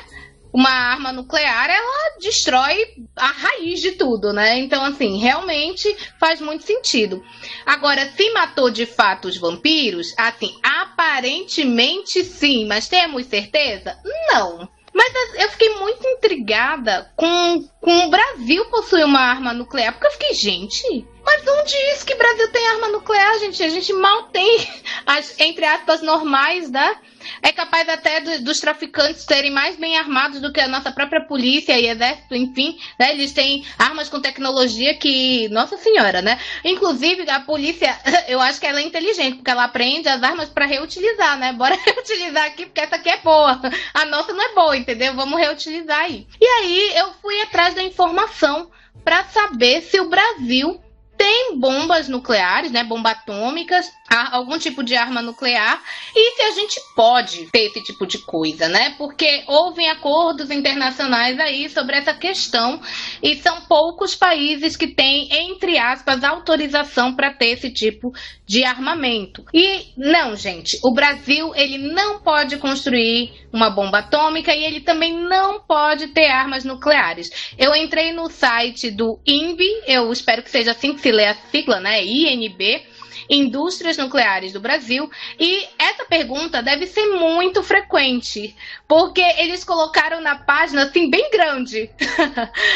Uma arma nuclear, ela destrói a raiz de tudo, né? Então, assim, realmente faz muito sentido. Agora, se matou de fato os vampiros, assim, aparentemente sim, mas temos certeza? Não. Mas eu fiquei muito intrigada com o Brasil possuir uma arma nuclear, porque eu fiquei, gente, mas onde isso que o Brasil tem arma nuclear, gente? A gente mal tem as, entre aspas, normais, né? É capaz até dos traficantes serem mais bem armados do que a nossa própria polícia e exército, enfim, né? Eles têm armas com tecnologia que, nossa senhora, né? Inclusive, a polícia, eu acho que ela é inteligente, porque ela aprende as armas para reutilizar, né? Bora reutilizar aqui, porque essa aqui é boa. A nossa não é boa, entendeu? Vamos reutilizar aí. E aí, eu fui atrás da informação para saber se o Brasil tem bombas nucleares, né, bomba atômicas, algum tipo de arma nuclear, e se a gente pode ter esse tipo de coisa, né, porque houve acordos internacionais aí sobre essa questão, e são poucos países que têm, entre aspas, autorização para ter esse tipo de armamento. E não, gente, o Brasil, ele não pode construir uma bomba atômica e ele também não pode ter armas nucleares. Eu entrei no site do INB, eu espero que seja assim que se lê a sigla, né, INB, Indústrias Nucleares do Brasil, e essa pergunta deve ser muito frequente, porque eles colocaram na página assim bem grande.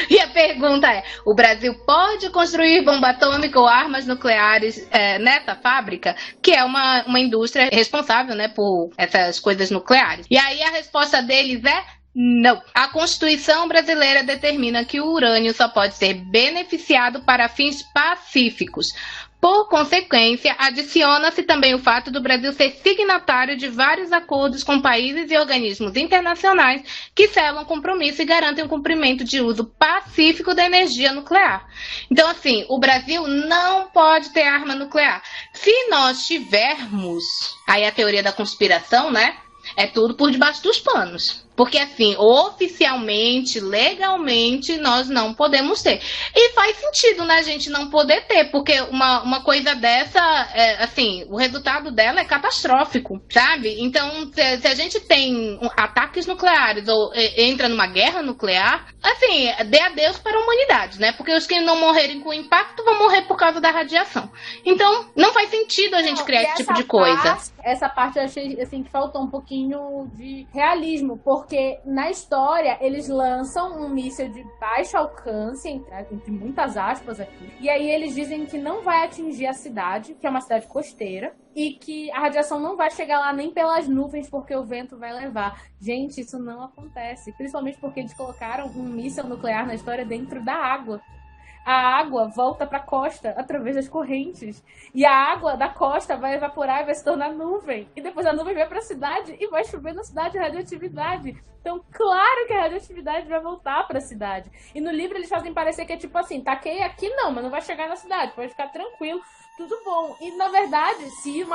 E a pergunta é: o Brasil pode construir bomba atômica ou armas nucleares nessa fábrica, que é uma indústria responsável, né, por essas coisas nucleares? E aí a resposta deles é: não. A Constituição brasileira determina que o urânio só pode ser beneficiado para fins pacíficos. Por consequência, adiciona-se também o fato do Brasil ser signatário de vários acordos com países e organismos internacionais que selam compromisso e garantem o cumprimento de uso pacífico da energia nuclear. Então, assim, o Brasil não pode ter arma nuclear. Se nós tivermos, aí a teoria da conspiração, né? É tudo por debaixo dos panos. Porque, assim, oficialmente, legalmente, nós não podemos ter. E faz sentido, né, a gente não poder ter, porque uma coisa dessa, assim, o resultado dela é catastrófico, sabe? Então, se a gente tem ataques nucleares ou entra numa guerra nuclear, assim, dê adeus para a humanidade, né? Porque os que não morrerem com impacto vão morrer por causa da radiação. Então, não faz sentido a gente criar esse tipo de coisa. Essa parte eu achei, assim, que faltou um pouquinho de realismo, porque na história eles lançam um míssil de baixo alcance, entre muitas aspas aqui, e aí eles dizem que não vai atingir a cidade, que é uma cidade costeira, e que a radiação não vai chegar lá nem pelas nuvens, porque o vento vai levar. Gente, isso não acontece, principalmente porque eles colocaram um míssil nuclear na história dentro da água. A água volta para a costa através das correntes. E a água da costa vai evaporar e vai se tornar nuvem. E depois a nuvem vai para a cidade e vai chover na cidade radioatividade. Então, claro que a radioatividade vai voltar para a cidade. E no livro eles fazem parecer que é tipo assim, taquei aqui não, mas não vai chegar na cidade, pode ficar tranquilo. tudo bom. E, na verdade, se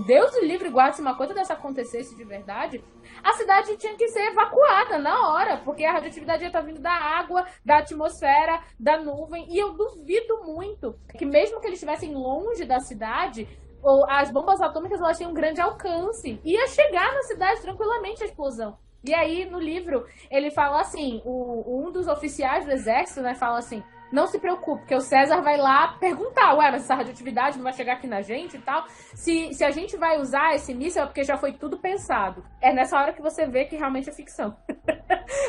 Deus do livre guarde, se uma coisa dessa acontecesse de verdade, a cidade tinha que ser evacuada na hora, porque a radioatividade ia estar vindo da água, da atmosfera, da nuvem, e eu duvido muito que mesmo que eles estivessem longe da cidade, as bombas atômicas elas têm um grande alcance. Ia chegar na cidade tranquilamente a explosão. E aí, no livro, ele fala assim, um dos oficiais do exército, né, fala assim, não se preocupe, porque o César vai lá perguntar, mas essa radioatividade não vai chegar aqui na gente e tal. Se a gente vai usar esse míssil é porque já foi tudo pensado. É nessa hora que você vê que realmente é ficção.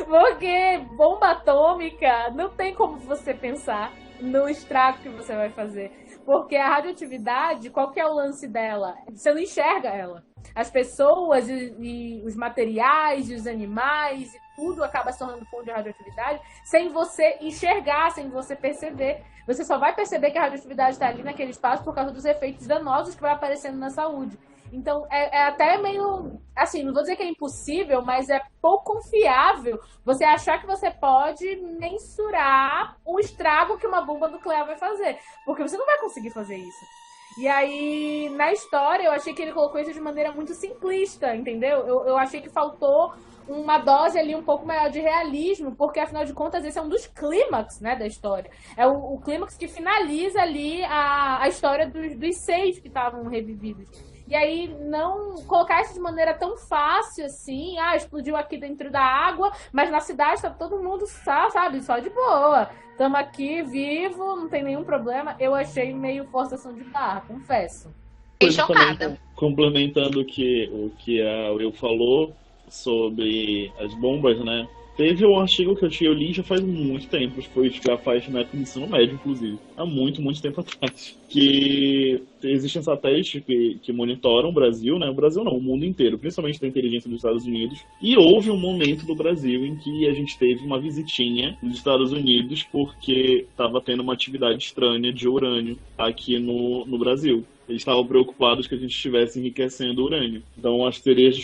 Porque bomba atômica não tem como você pensar no estrago que você vai fazer. Porque a radioatividade, qual que é o lance dela? Você não enxerga ela. As pessoas e os materiais e os animais e tudo acaba se tornando fonte de radioatividade sem você enxergar, sem você perceber. Você só vai perceber que a radioatividade está ali naquele espaço por causa dos efeitos danosos que vai aparecendo na saúde. Então, é até meio... Assim, não vou dizer que é impossível, mas é pouco confiável você achar que você pode mensurar o estrago que uma bomba nuclear vai fazer. Porque você não vai conseguir fazer isso. E aí, na história, eu achei que ele colocou isso de maneira muito simplista, entendeu? Eu achei que faltou uma dose ali um pouco maior de realismo, porque, afinal de contas, esse é um dos clímax, né, da história. É o clímax que finaliza ali a história dos 6 que estavam revividos. E aí, não colocar isso de maneira tão fácil assim, explodiu aqui dentro da água, mas na cidade tá todo mundo, sabe, só de boa. Estamos aqui, vivo, não tem nenhum problema. Eu achei meio forçação de barra, confesso. Fiquei chocada. Complementando o que a Will falou sobre as bombas, né? Teve um artigo que eu li já faz muito tempo, já faz na época do ensino médio, inclusive, há muito tempo atrás, que existem satélites que monitoram o Brasil, né? O Brasil não, o mundo inteiro, principalmente da inteligência dos Estados Unidos, e houve um momento do Brasil em que a gente teve uma visitinha dos Estados Unidos porque estava tendo uma atividade estranha de urânio aqui no Brasil. Eles estavam preocupados que a gente estivesse enriquecendo urânio. Então as teorias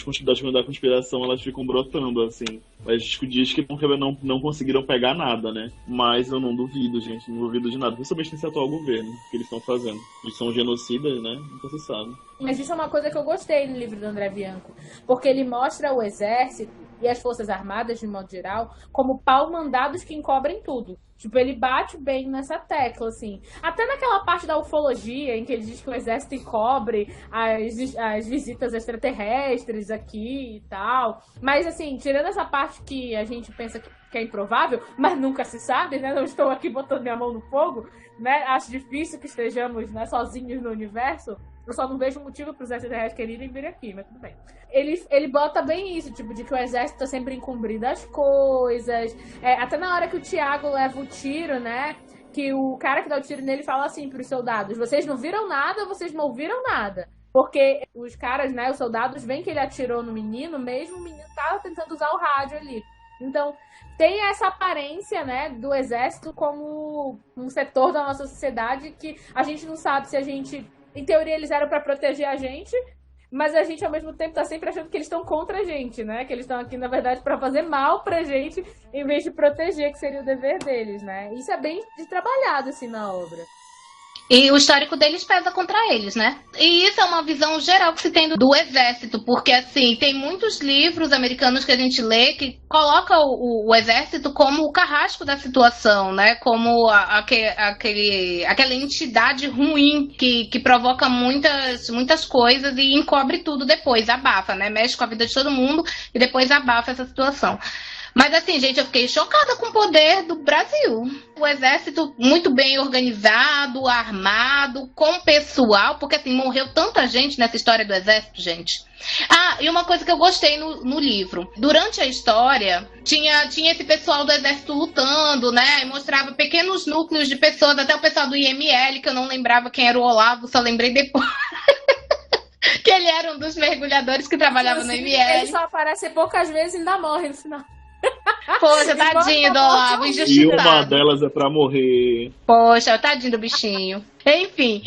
da conspiração elas ficam brotando, assim. A gente diz que não conseguiram pegar nada, né? Mas eu não duvido, gente. Não duvido de nada. Principalmente nesse atual governo que eles estão fazendo. Eles são genocidas, né? Nunca se sabe. Mas isso é uma coisa que eu gostei no livro do André Bianco. Porque ele mostra o exército e as forças armadas, de modo geral, como pau-mandados que encobrem tudo. Tipo, ele bate bem nessa tecla, assim. Até naquela parte da ufologia, em que ele diz que o exército encobre as visitas extraterrestres aqui e tal. Mas, assim, tirando essa parte que a gente pensa que é improvável, mas nunca se sabe, né? Não estou aqui botando minha mão no fogo, né? Acho difícil que estejamos, né, sozinhos no universo. Eu só não vejo motivo para os extraterrestres quererem vir aqui, mas tudo bem. Ele bota bem isso, tipo, de que o exército tá sempre encobrindo as coisas. Até na hora que o Tiago leva o tiro, né? Que o cara que dá o tiro nele fala assim pros soldados: vocês não viram nada, vocês não ouviram nada. Porque os caras, né, os soldados, veem que ele atirou no menino, mesmo o menino tava tentando usar o rádio ali. Então, tem essa aparência, né, do exército como um setor da nossa sociedade que a gente não sabe se a gente... Em teoria, eles eram para proteger a gente, mas a gente, ao mesmo tempo, tá sempre achando que eles estão contra a gente, né? Que eles estão aqui, na verdade, para fazer mal pra gente, em vez de proteger, que seria o dever deles, né? Isso é bem trabalhado, assim, na obra. E o histórico deles pesa contra eles, né? E isso é uma visão geral que se tem do exército, porque, assim, tem muitos livros americanos que a gente lê que coloca o exército como o carrasco da situação, né? Como aquela entidade ruim que provoca muitas coisas e encobre tudo depois, abafa, né? Mexe com a vida de todo mundo e depois abafa essa situação. Mas assim, gente, eu fiquei chocada com o poder do Brasil. O exército muito bem organizado, armado, com pessoal, porque assim, morreu tanta gente nessa história do exército, gente. E uma coisa que eu gostei no livro. Durante a história, tinha esse pessoal do exército lutando, né? E mostrava pequenos núcleos de pessoas, até o pessoal do IML, que eu não lembrava quem era o Olavo, só lembrei depois. Que ele era um dos mergulhadores que trabalhava no IML. Ele só aparece poucas vezes e ainda morre no final. Poxa, tadinho do Olavo, injustiçado. E uma delas é pra morrer. Poxa, tadinho do bichinho. Enfim,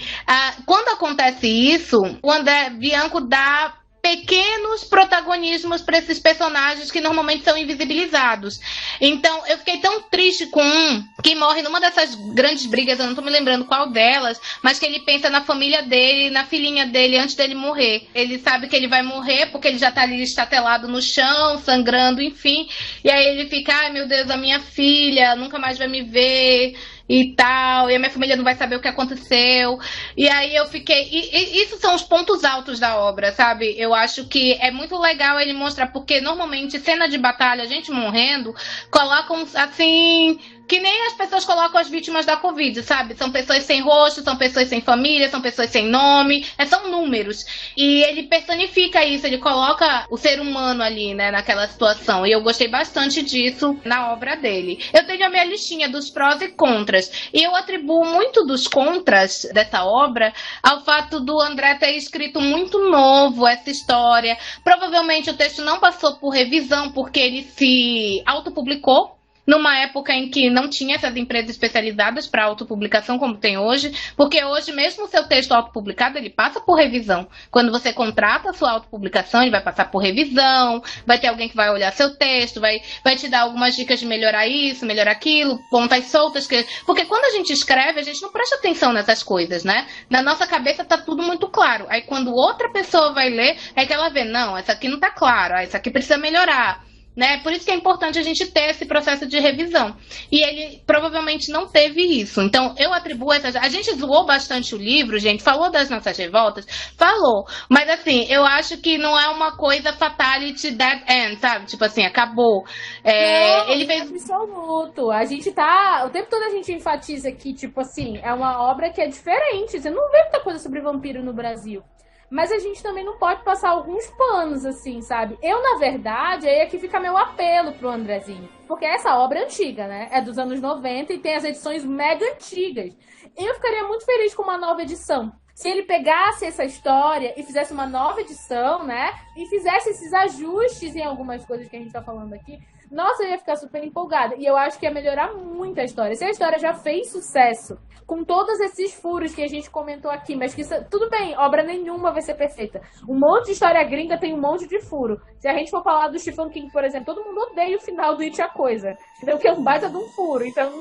quando acontece isso, o André Bianco dá pequenos protagonismos para esses personagens que normalmente são invisibilizados. Então, eu fiquei tão triste com um que morre numa dessas grandes brigas, eu não tô me lembrando qual delas, mas que ele pensa na família dele, na filhinha dele, antes dele morrer. Ele sabe que ele vai morrer porque ele já tá ali estatelado no chão, sangrando, enfim. E aí ele fica, ai meu Deus, a minha filha nunca mais vai me ver e tal, e a minha família não vai saber o que aconteceu. E aí eu fiquei... E isso são os pontos altos da obra, sabe? Eu acho que é muito legal ele mostrar, porque normalmente cena de batalha, gente morrendo, colocam assim... Que nem as pessoas colocam as vítimas da Covid, sabe? São pessoas sem rosto, são pessoas sem família, são pessoas sem nome, são números. E ele personifica isso, ele coloca o ser humano ali, né, naquela situação. E eu gostei bastante disso na obra dele. Eu tenho a minha listinha dos prós e contras. E eu atribuo muito dos contras dessa obra ao fato do André ter escrito muito novo essa história. Provavelmente o texto não passou por revisão, porque ele se autopublicou numa época em que não tinha essas empresas especializadas para autopublicação como tem hoje, porque hoje mesmo o seu texto autopublicado, ele passa por revisão. Quando você contrata a sua autopublicação, ele vai passar por revisão, vai ter alguém que vai olhar seu texto, vai te dar algumas dicas de melhorar isso, melhorar aquilo, pontas soltas, porque quando a gente escreve, a gente não presta atenção nessas coisas, né? Na nossa cabeça tá tudo muito claro. Aí quando outra pessoa vai ler, é que ela vê, não, essa aqui não tá claro, essa aqui precisa melhorar. Né? Por isso que é importante a gente ter esse processo de revisão. E ele provavelmente não teve isso. Então, eu atribuo essa... A gente zoou bastante o livro, gente, falou das nossas revoltas, falou. Mas, assim, eu acho que não é uma coisa fatality dead end, sabe? Tipo assim, acabou. Não, ele fez... absoluto. A gente tá... O tempo todo a gente enfatiza que, tipo assim, é uma obra que é diferente. Você não vê muita coisa sobre vampiro no Brasil. Mas a gente também não pode passar alguns panos, assim, sabe? Eu, na verdade, aí é que fica meu apelo pro Andrezinho. Porque essa obra é antiga, né? É dos anos 90 e tem as edições mega antigas. Eu ficaria muito feliz com uma nova edição. Se ele pegasse essa história e fizesse uma nova edição, né? E fizesse esses ajustes em algumas coisas que a gente tá falando aqui. Nossa, eu ia ficar super empolgada. E eu acho que ia melhorar muito a história. Se a história já fez sucesso, com todos esses furos que a gente comentou aqui, mas que tudo bem, obra nenhuma vai ser perfeita. Um monte de história gringa tem um monte de furo. Se a gente for falar do Stephen King, por exemplo, todo mundo odeia o final do It a Coisa. Então, que é um baita de um furo. Então,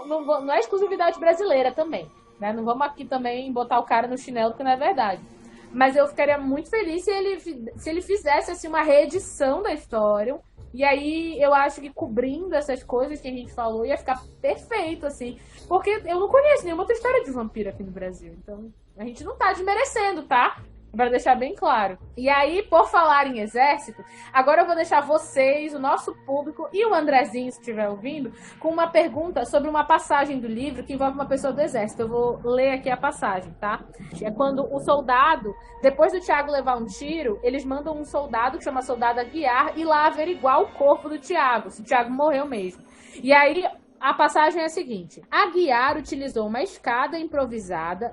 não é exclusividade brasileira também. Né? Não vamos aqui também botar o cara no chinelo, porque não é verdade. Mas eu ficaria muito feliz se ele fizesse assim, uma reedição da história. E aí, eu acho que cobrindo essas coisas que a gente falou, ia ficar perfeito, assim. Porque eu não conheço nenhuma outra história de vampiro aqui no Brasil. Então, a gente não tá desmerecendo, tá? Pra deixar bem claro. E aí, por falar em exército, agora eu vou deixar vocês, o nosso público e o Andrezinho, se estiver ouvindo, com uma pergunta sobre uma passagem do livro que envolve uma pessoa do exército. Eu vou ler aqui a passagem, tá? É quando o soldado, depois do Tiago levar um tiro, eles mandam um soldado, que chama Soldado Aguiar, ir lá averiguar o corpo do Tiago, se o Tiago morreu mesmo. E aí... A passagem é a seguinte. Aguiar utilizou uma escada improvisada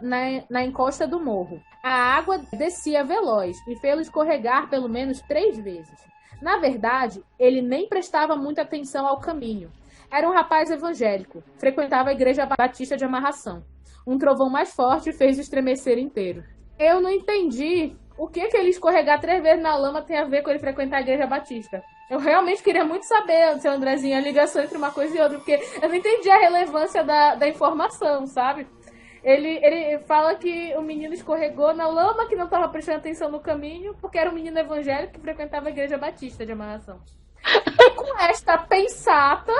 na encosta do morro. A água descia veloz e fê-lo escorregar pelo menos 3 vezes. Na verdade, ele nem prestava muita atenção ao caminho. Era um rapaz evangélico. Frequentava a igreja batista de Amarração. Um trovão mais forte fez o estremecer inteiro. Eu não entendi o que ele escorregar 3 vezes na lama tem a ver com ele frequentar a igreja batista. Eu realmente queria muito saber, seu Andrezinho, a ligação entre uma coisa e outra, porque eu não entendi a relevância da informação, sabe? Ele fala que o menino escorregou na lama, que não estava prestando atenção no caminho, porque era um menino evangélico que frequentava a igreja batista de Amarração. E com esta pensata,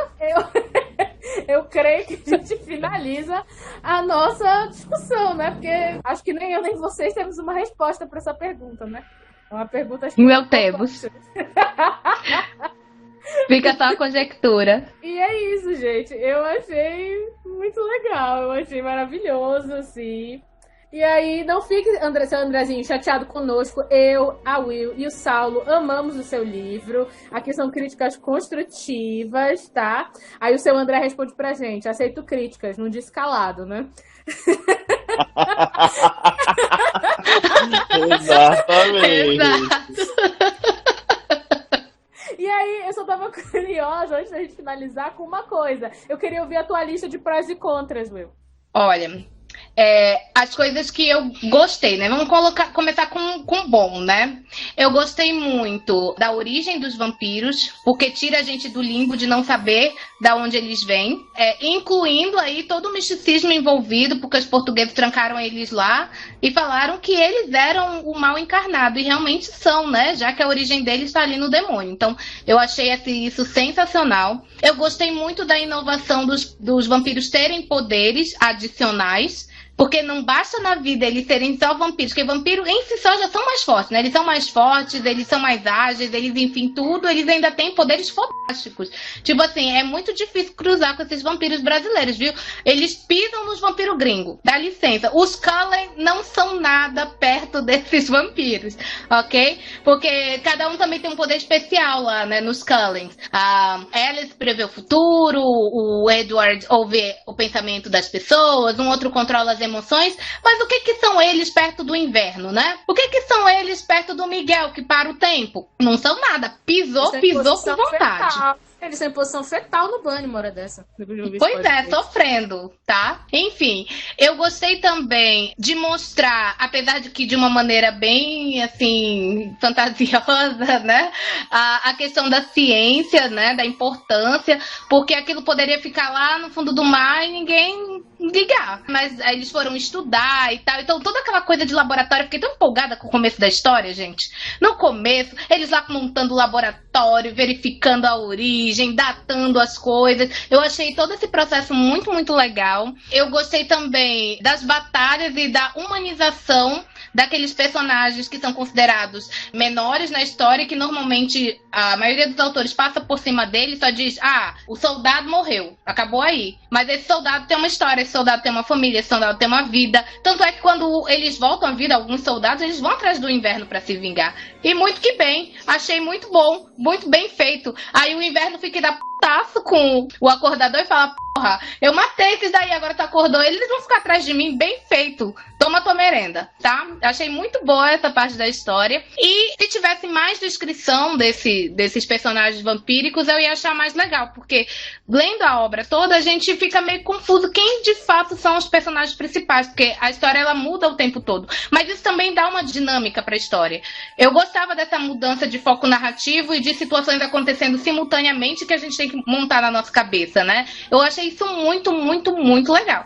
eu creio que a gente finaliza a nossa discussão, né? Porque acho que nem eu nem vocês temos uma resposta para essa pergunta, né? É uma pergunta... Meu Deus. Fica só a conjectura. E é isso, gente. Eu achei muito legal. Eu achei maravilhoso, assim. E aí, não fique, seu Andrezinho, chateado conosco. Eu, a Will e o Saulo amamos o seu livro. Aqui são críticas construtivas, tá? Aí o seu André responde pra gente. Aceito críticas, não disse calado, né? Exatamente. E aí, eu só tava curiosa, antes da gente finalizar, com uma coisa. Eu queria ouvir a tua lista de prós e contras, Will. Olha, as coisas que eu gostei, né? Vamos começar com bom, né? Eu gostei muito da origem dos vampiros, porque tira a gente do limbo de não saber da onde eles vêm, incluindo aí todo o misticismo envolvido, porque os portugueses trancaram eles lá e falaram que eles eram o mal encarnado, e realmente são, né? Já que a origem deles está ali no demônio. Então, eu achei isso sensacional. Eu gostei muito da inovação dos vampiros terem poderes adicionais, porque não basta na vida eles serem só vampiros, porque vampiros em si só já são mais fortes, né? Eles são mais fortes, eles são mais ágeis, eles, enfim, tudo, eles ainda têm poderes fantásticos. Tipo assim, é muito difícil cruzar com esses vampiros brasileiros, viu? Eles pisam nos vampiros gringos, dá licença. Os Cullen não são nada perto desses vampiros, ok? Porque cada um também tem um poder especial lá, né, nos Cullens. A Alice prevê o futuro, o Edward ouve o pensamento das pessoas, um outro controla as emoções, mas o que são eles perto do inverno, né? O que são eles perto do Miguel, que para o tempo? Não são nada. Pisou com vontade. Fetal. Eles estão em posição fetal no banho, uma hora dessa. Pois é, sofrendo, tá? Enfim, eu gostei também de mostrar, apesar de que de uma maneira bem, assim, fantasiosa, né? A questão da ciência, né? Da importância, porque aquilo poderia ficar lá no fundo do mar e ninguém ligar. Mas aí eles foram estudar e tal. Então, toda aquela coisa de laboratório, eu fiquei tão empolgada com o começo da história, gente. No começo, eles lá montando o laboratório, verificando a origem, datando as coisas. Eu achei todo esse processo muito, muito legal. Eu gostei também das batalhas e da humanização daqueles personagens que são considerados menores na história, que normalmente a maioria dos autores passa por cima deles, só diz, o soldado morreu, acabou aí. Mas esse soldado tem uma história, esse soldado tem uma família, esse soldado tem uma vida. Tanto é que quando eles voltam à vida, alguns soldados, eles vão atrás do inverno pra se vingar. E muito que bem, achei muito bom, muito bem feito. Aí o inverno fica da putaço com o acordador e fala, porra, eu matei esses daí, agora tu acordou, eles vão ficar atrás de mim, bem feito. Toma tua merenda, tá? Achei muito boa essa parte da história. E se tivesse mais descrição desses personagens vampíricos, eu ia achar mais legal, porque lendo a obra toda, a gente fica meio confuso quem de fato são os personagens principais, porque a história ela muda o tempo todo. Mas isso também dá uma dinâmica pra história. Eu gostava dessa mudança de foco narrativo e de situações acontecendo simultaneamente que a gente tem que montar na nossa cabeça, né? Eu achei isso muito, muito, muito legal.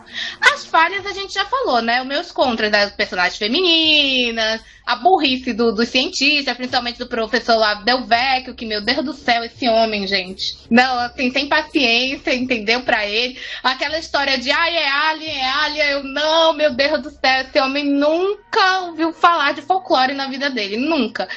As falhas a gente já falou, né? Os meus contras das personagens femininas, a burrice dos cientistas, principalmente do professor lá Del Vecchio, que, meu Deus do céu, esse homem, gente. Não, assim, sem paciência, entendeu? Pra ele. Aquela história de, é alien, eu não, meu Deus do céu, esse homem nunca ouviu falar de folclore na vida dele, nunca.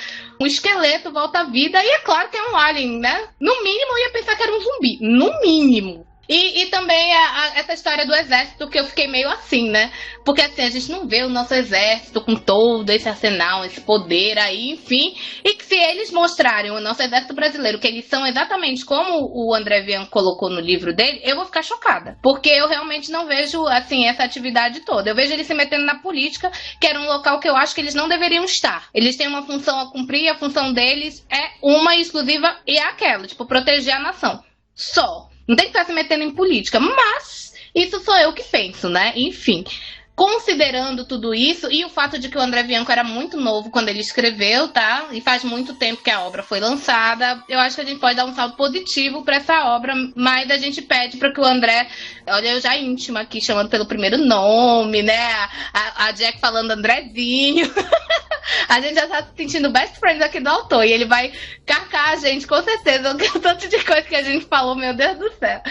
Um esqueleto volta à vida e é claro que é um alien, né? No mínimo eu ia pensar que era um zumbi, no mínimo. E também essa história do exército, que eu fiquei meio assim, né? Porque assim, a gente não vê o nosso exército com todo esse arsenal, esse poder aí, enfim. E que se eles mostrarem o nosso exército brasileiro, que eles são exatamente como o André Vian colocou no livro dele, eu vou ficar chocada. Porque eu realmente não vejo, assim, essa atividade toda. Eu vejo eles se metendo na política, que era um local que eu acho que eles não deveriam estar. Eles têm uma função a cumprir, e a função deles é uma exclusiva e é aquela, tipo, proteger a nação. Só. Não tem que estar se metendo em política, mas isso sou eu que penso, né? Enfim, considerando tudo isso e o fato de que o André Bianco era muito novo quando ele escreveu, tá? E faz muito tempo que a obra foi lançada, eu acho que a gente pode dar um salto positivo para essa obra, mas a gente pede para que o André, olha, eu já íntima aqui, chamando pelo primeiro nome, né? A Jack falando Andrezinho. A gente já tá se sentindo best friends aqui do autor. E ele vai carcar a gente, com certeza. O tanto de coisa que a gente falou, meu Deus do céu.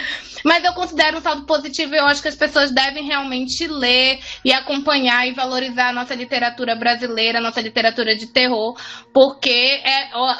Mas eu considero um saldo positivo e eu acho que as pessoas devem realmente ler e acompanhar e valorizar a nossa literatura brasileira, a nossa literatura de terror. Porque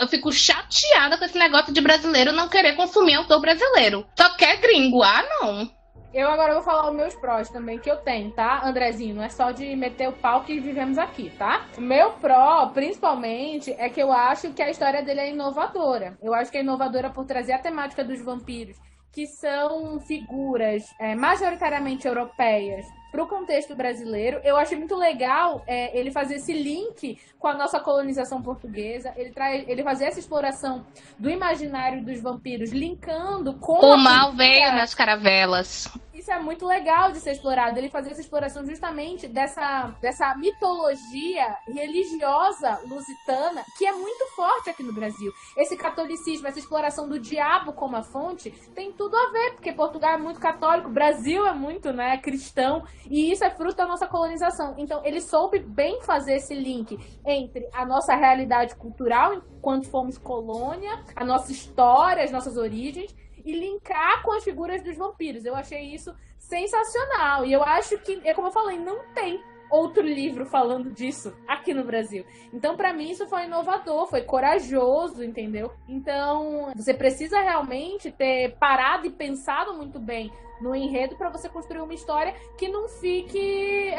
eu fico chateada com esse negócio de brasileiro não querer consumir autor brasileiro. Só quer gringo. Não. Eu agora vou falar os meus prós também, que eu tenho, tá, Andrezinho? Não é só de meter o pau que vivemos aqui, tá? O meu pró, principalmente, é que eu acho que a história dele é inovadora. Eu acho que é inovadora por trazer a temática dos vampiros, que são figuras majoritariamente europeias, para o contexto brasileiro. Eu achei muito legal ele fazer esse link com a nossa colonização portuguesa, ele fazer essa exploração do imaginário dos vampiros, linkando com o mal veio nas caravelas. E isso é muito legal de ser explorado. Ele fazia essa exploração justamente dessa mitologia religiosa lusitana, que é muito forte aqui no Brasil. Esse catolicismo, essa exploração do diabo como a fonte, tem tudo a ver, porque Portugal é muito católico, Brasil é muito, né, cristão, e isso é fruto da nossa colonização. Então, ele soube bem fazer esse link entre a nossa realidade cultural, enquanto fomos colônia, a nossa história, as nossas origens, e linkar com as figuras dos vampiros. Eu achei isso sensacional. E eu acho que, como eu falei, não tem outro livro falando disso aqui no Brasil. Então, pra mim, isso foi inovador, foi corajoso, entendeu? Então, você precisa realmente ter parado e pensado muito bem no enredo para você construir uma história que não fique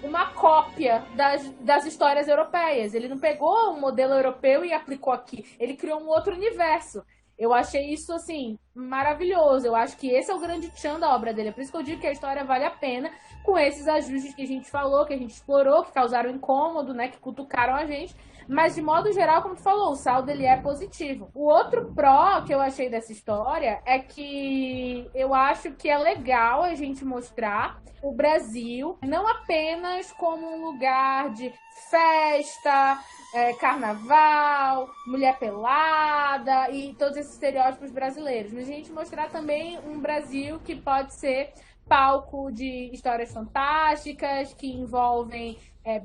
uma cópia das histórias europeias. Ele não pegou um modelo europeu e aplicou aqui. Ele criou um outro universo. Eu achei isso, assim, maravilhoso. Eu acho que esse é o grande tchan da obra dele. É por isso que eu digo que a história vale a pena, com esses ajustes que a gente falou, que a gente explorou, que causaram incômodo, né, que cutucaram a gente. Mas, de modo geral, como tu falou, o saldo ele é positivo. O outro pró que eu achei dessa história é que eu acho que é legal a gente mostrar o Brasil não apenas como um lugar de festa, carnaval, mulher pelada e todos esses estereótipos brasileiros. Mas a gente mostrar também um Brasil que pode ser palco de histórias fantásticas, que envolvem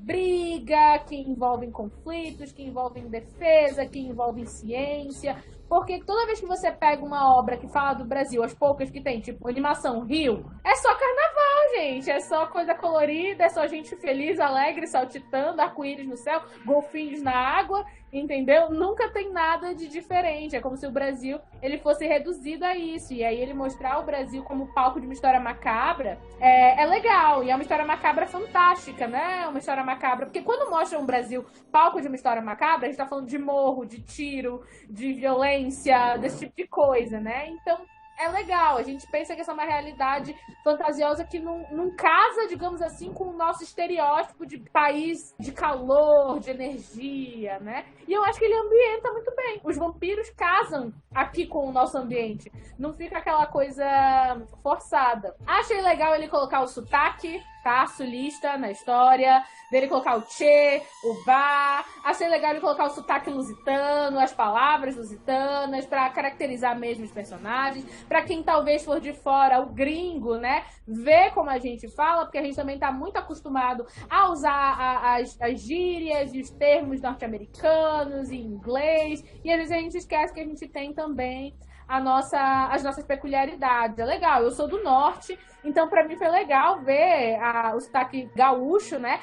briga, que envolvem conflitos, que envolvem defesa, que envolvem ciência. Porque toda vez que você pega uma obra que fala do Brasil, as poucas que tem, tipo animação Rio, é só carnaval, gente. É só coisa colorida, é só gente feliz, alegre, saltitando, arco-íris no céu, golfinhos na água, entendeu? Nunca tem nada de diferente. É como se o Brasil ele fosse reduzido a isso. E aí ele mostrar o Brasil como palco de uma história macabra é legal. E é uma história macabra fantástica, né? Uma história macabra. Porque quando mostra um Brasil palco de uma história macabra, a gente tá falando de morro, de tiro, de violência, desse tipo de coisa, né? Então, é legal. A gente pensa que essa é uma realidade fantasiosa que não casa, digamos assim, com o nosso estereótipo de país de calor, de energia, né? E eu acho que ele ambienta muito bem. Os vampiros casam aqui com o nosso ambiente. Não fica aquela coisa forçada. Achei legal ele colocar o sotaque, tá? Sulista na história. Dele colocar o tchê, o bar. Achei legal ele colocar o sotaque lusitano, as palavras lusitanas, pra caracterizar mesmo os personagens. Pra quem talvez for de fora, o gringo, né? Ver como a gente fala, porque a gente também tá muito acostumado a usar as gírias e os termos norte-americanos e inglês. E às vezes a gente esquece que a gente tem também as nossas peculiaridades. É legal, eu sou do norte, então pra mim foi legal ver o sotaque gaúcho, né?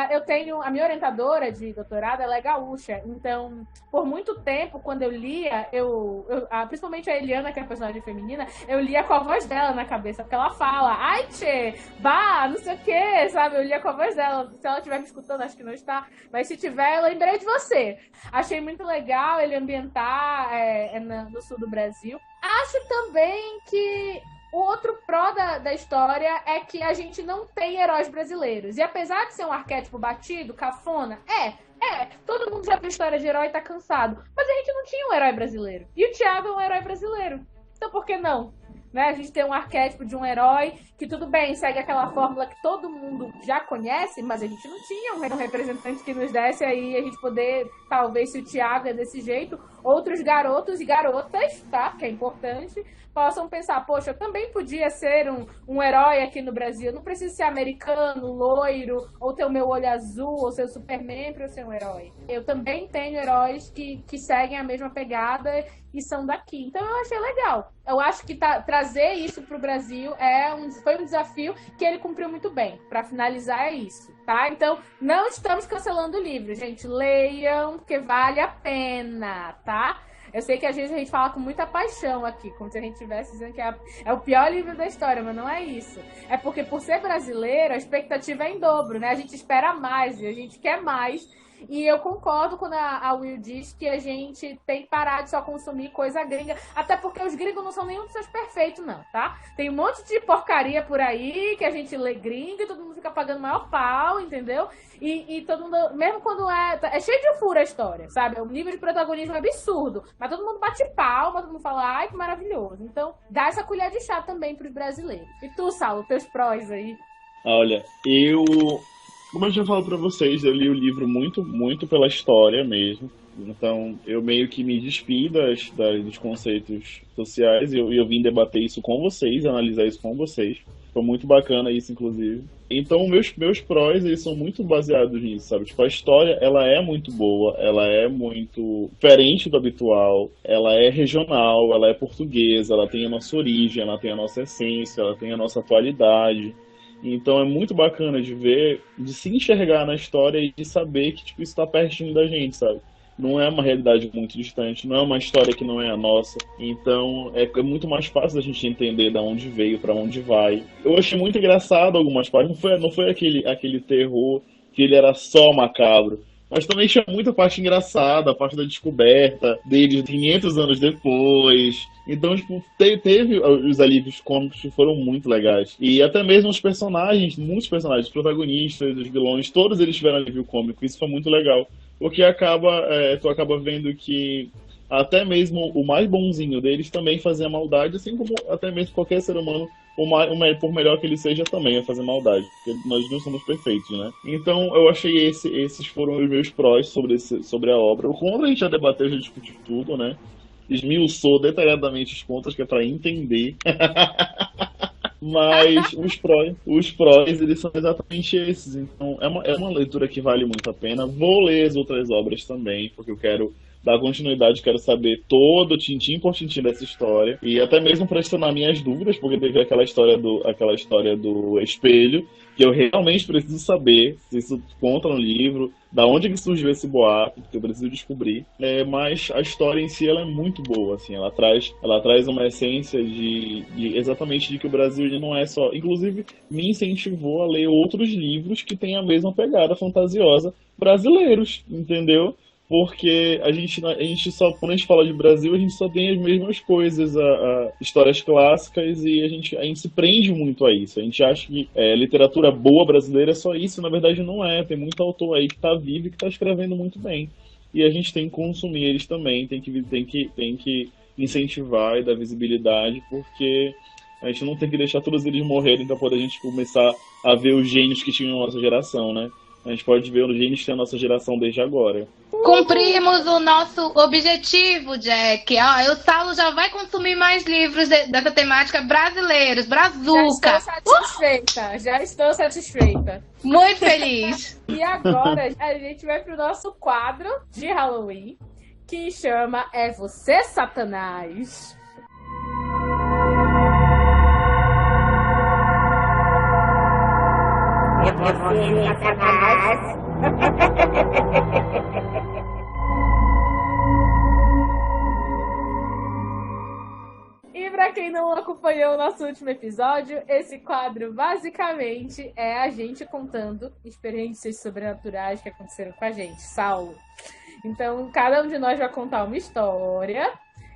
Eu tenho, a minha orientadora de doutorado, ela é gaúcha, então por muito tempo, quando eu lia, principalmente a Eliana, que é a personagem feminina, eu lia com a voz dela na cabeça, porque ela fala, ai tchê, bah, não sei o que, sabe? Eu lia com a voz dela, se ela estiver me escutando, acho que não está, mas se tiver, eu lembrei de você. Achei muito legal ele ambientar no sul do Brasil. Acho também que o outro pró da história é que a gente não tem heróis brasileiros. E apesar de ser um arquétipo batido, cafona, todo mundo já viu história de herói e tá cansado. Mas a gente não tinha um herói brasileiro. E o Thiago é um herói brasileiro. Então por que não? Né? A gente tem um arquétipo de um herói que, tudo bem, segue aquela fórmula que todo mundo já conhece, mas a gente não tinha um representante que nos desse aí a gente poder, talvez, se o Thiago é desse jeito, outros garotos e garotas, tá? Que é importante, possam pensar, poxa, eu também podia ser um herói aqui no Brasil, eu não preciso ser americano, loiro, ou ter o meu olho azul, ou ser o Superman para eu ser um herói. Eu também tenho heróis que seguem a mesma pegada e são daqui. Então eu achei legal. Eu acho que trazer isso pro Brasil foi um desafio que ele cumpriu muito bem. Para finalizar, é isso, tá? Então, não estamos cancelando o livro, gente. Leiam, porque vale a pena, tá? Eu sei que às vezes a gente fala com muita paixão aqui, como se a gente estivesse dizendo que é o pior livro da história, mas não é isso. É porque, por ser brasileiro, a expectativa é em dobro, né? A gente espera mais e a gente quer mais. E eu concordo quando a Will diz que a gente tem que parar de só consumir coisa gringa. Até porque os gringos não são nenhum dos seus perfeitos, não, tá? Tem um monte de porcaria por aí que a gente lê gringa e todo mundo fica pagando maior pau, entendeu? E todo mundo, mesmo quando é cheio de furo a história, sabe? O nível de protagonismo é absurdo. Mas todo mundo bate palma, todo mundo fala, ai, que maravilhoso. Então, dá essa colher de chá também pros brasileiros. E tu, Saulo, teus prós aí? Olha, como eu já falo pra vocês, eu li o livro muito pela história mesmo. Então, eu meio que me despi dos conceitos sociais e eu vim debater isso com vocês, analisar isso com vocês. Foi muito bacana isso, inclusive. Então, meus prós, eles são muito baseados nisso, sabe? Tipo, a história, ela é muito boa, ela é muito diferente do habitual, ela é regional, ela é portuguesa, ela tem a nossa origem, ela tem a nossa essência, ela tem a nossa atualidade. Então, é muito bacana de ver, de se enxergar na história e de saber que, tipo, isso tá pertinho da gente, sabe? Não é uma realidade muito distante, não é uma história que não é a nossa. Então é muito mais fácil da gente entender de onde veio, para onde vai. Eu achei muito engraçado algumas partes, não foi aquele terror que ele era só macabro. Mas também tinha muita parte engraçada, a parte da descoberta dele 500 anos depois. Então, tipo, teve os alívios cômicos que foram muito legais. E até mesmo os personagens, muitos personagens, os protagonistas, os vilões, todos eles tiveram alívio cômico. Isso foi muito legal. Porque tu acaba vendo que até mesmo o mais bonzinho deles também fazia maldade, assim como até mesmo qualquer ser humano, por melhor que ele seja, também ia fazer maldade. Porque nós não somos perfeitos, né? Então eu achei esses foram os meus prós sobre a obra. O contra a gente já debateu, já discutiu tudo, né? Esmiuçou detalhadamente os contras, que é pra entender. Mas os prós, eles são exatamente esses. Então, é uma leitura que vale muito a pena. Vou ler as outras obras também, porque eu quero dar continuidade, quero saber todo, tintim por tintim dessa história. E até mesmo para sanar minhas dúvidas, porque teve aquela história do espelho, que eu realmente preciso saber se isso conta no livro, da onde que surgiu esse boato, que eu preciso descobrir. Mas a história em si, ela é muito boa, assim, ela traz uma essência de exatamente de que o Brasil ele não é só... Inclusive, me incentivou a ler outros livros que têm a mesma pegada fantasiosa brasileiros, entendeu? Porque a gente só, quando a gente fala de Brasil, a gente só tem as mesmas coisas, histórias clássicas, e a gente se prende muito a isso. A gente acha que literatura boa brasileira é só isso, na verdade não é. Tem muito autor aí que tá vivo e que tá escrevendo muito bem. E a gente tem que consumir eles também, tem que incentivar e dar visibilidade, porque a gente não tem que deixar todos eles morrerem para poder a gente começar a ver os gênios que tinham a nossa geração, né? A gente pode ver os gênios que tem a nossa geração desde agora. Cumprimos o nosso objetivo, Jack. O Saulo já vai consumir mais livros dessa temática brasileiros, brazuca. Já estou satisfeita. Muito feliz. E agora a gente vai pro nosso quadro de Halloween, que chama É Você, Satanás? É você, Satanás. E pra quem não acompanhou o nosso último episódio, esse quadro basicamente é a gente contando experiências sobrenaturais que aconteceram com a gente, Saulo. Então, cada um de nós vai contar uma história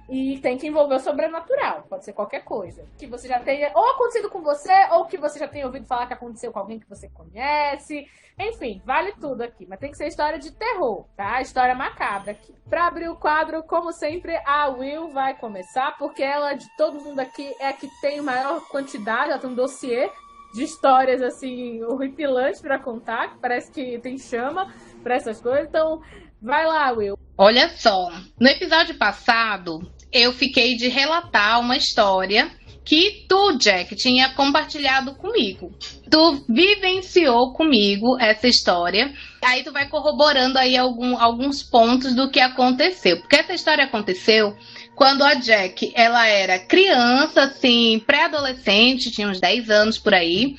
e tem que envolver o sobrenatural. Pode ser qualquer coisa que você já tenha ou acontecido com você, ou que você já tenha ouvido falar que aconteceu com alguém que você conhece. Enfim, vale tudo aqui. Mas tem que ser história de terror, tá? História macabra aqui. Pra abrir o quadro, como sempre, a Will vai começar, porque ela, de todo mundo aqui, é a que tem maior quantidade. Ela tem um dossiê de histórias, assim, horripilantes pra contar, que parece que tem chama pra essas coisas. Então, vai lá, Will. Olha só, no episódio passado, eu fiquei de relatar uma história que tu, Jack, tinha compartilhado comigo. Tu vivenciou comigo essa história. Aí tu vai corroborando aí alguns pontos do que aconteceu. Porque essa história aconteceu quando a Jack, ela era criança, assim, pré-adolescente, tinha uns 10 anos por aí.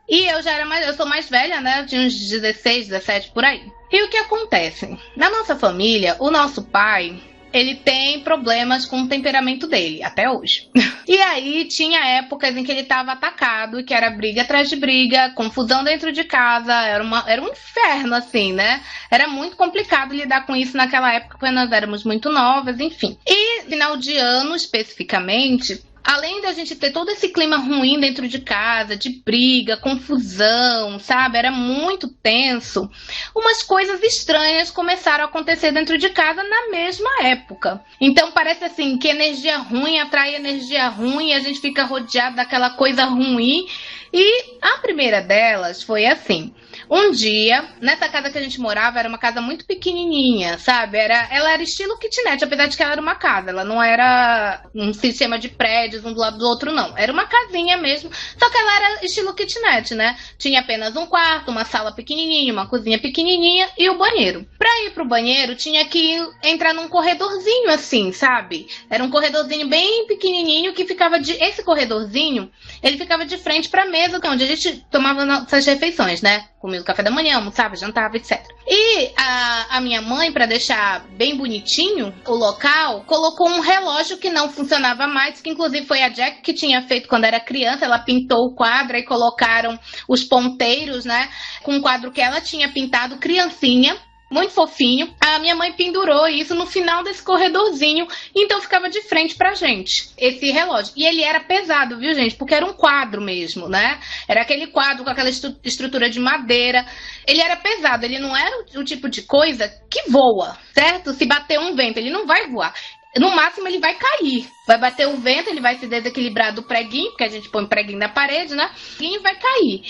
E eu sou mais velha, né? Eu tinha uns 16, 17 por aí. E o que acontece? Na nossa família, o nosso pai, ele tem problemas com o temperamento dele, até hoje. E aí tinha épocas em que ele estava atacado, que era briga atrás de briga, confusão dentro de casa, era um inferno, assim, né? Era muito complicado lidar com isso naquela época, porque nós éramos muito novas, enfim. E final de ano, especificamente, além da gente ter todo esse clima ruim dentro de casa, de briga, confusão, sabe? Era muito tenso. Umas coisas estranhas começaram a acontecer dentro de casa na mesma época. Então parece assim que energia ruim atrai energia ruim e a gente fica rodeado daquela coisa ruim. E a primeira delas foi assim. Um dia, nessa casa que a gente morava, era uma casa muito pequenininha, sabe? Ela era estilo kitnet, apesar de que ela era uma casa. Ela não era um sistema de prédios um do lado do outro, não. Era uma casinha mesmo, só que ela era estilo kitnet, né? Tinha apenas um quarto, uma sala pequenininha, uma cozinha pequenininha e o banheiro. Pra ir pro banheiro, tinha que entrar num corredorzinho assim, sabe? Era um corredorzinho bem pequenininho que ficava esse corredorzinho, ele ficava de frente pra mesa, onde a gente tomava nossas refeições, né? Comia o café da manhã, almoçava, jantava, etc. E a minha mãe, para deixar bem bonitinho o local, colocou um relógio que não funcionava mais, que inclusive foi a Jack que tinha feito quando era criança. Ela pintou o quadro e colocaram os ponteiros, né? Com um quadro que ela tinha pintado, criancinha. Muito fofinho. A minha mãe pendurou isso no final desse corredorzinho, então ficava de frente pra gente, esse relógio. E ele era pesado, viu, gente? Porque era um quadro mesmo, né? Era aquele quadro com aquela estrutura de madeira. Ele era pesado, ele não era o tipo de coisa que voa, certo? Se bater um vento, ele não vai voar. No máximo, ele vai cair. Vai bater o vento, ele vai se desequilibrar do preguinho, porque a gente põe preguinho na parede, né? E vai cair.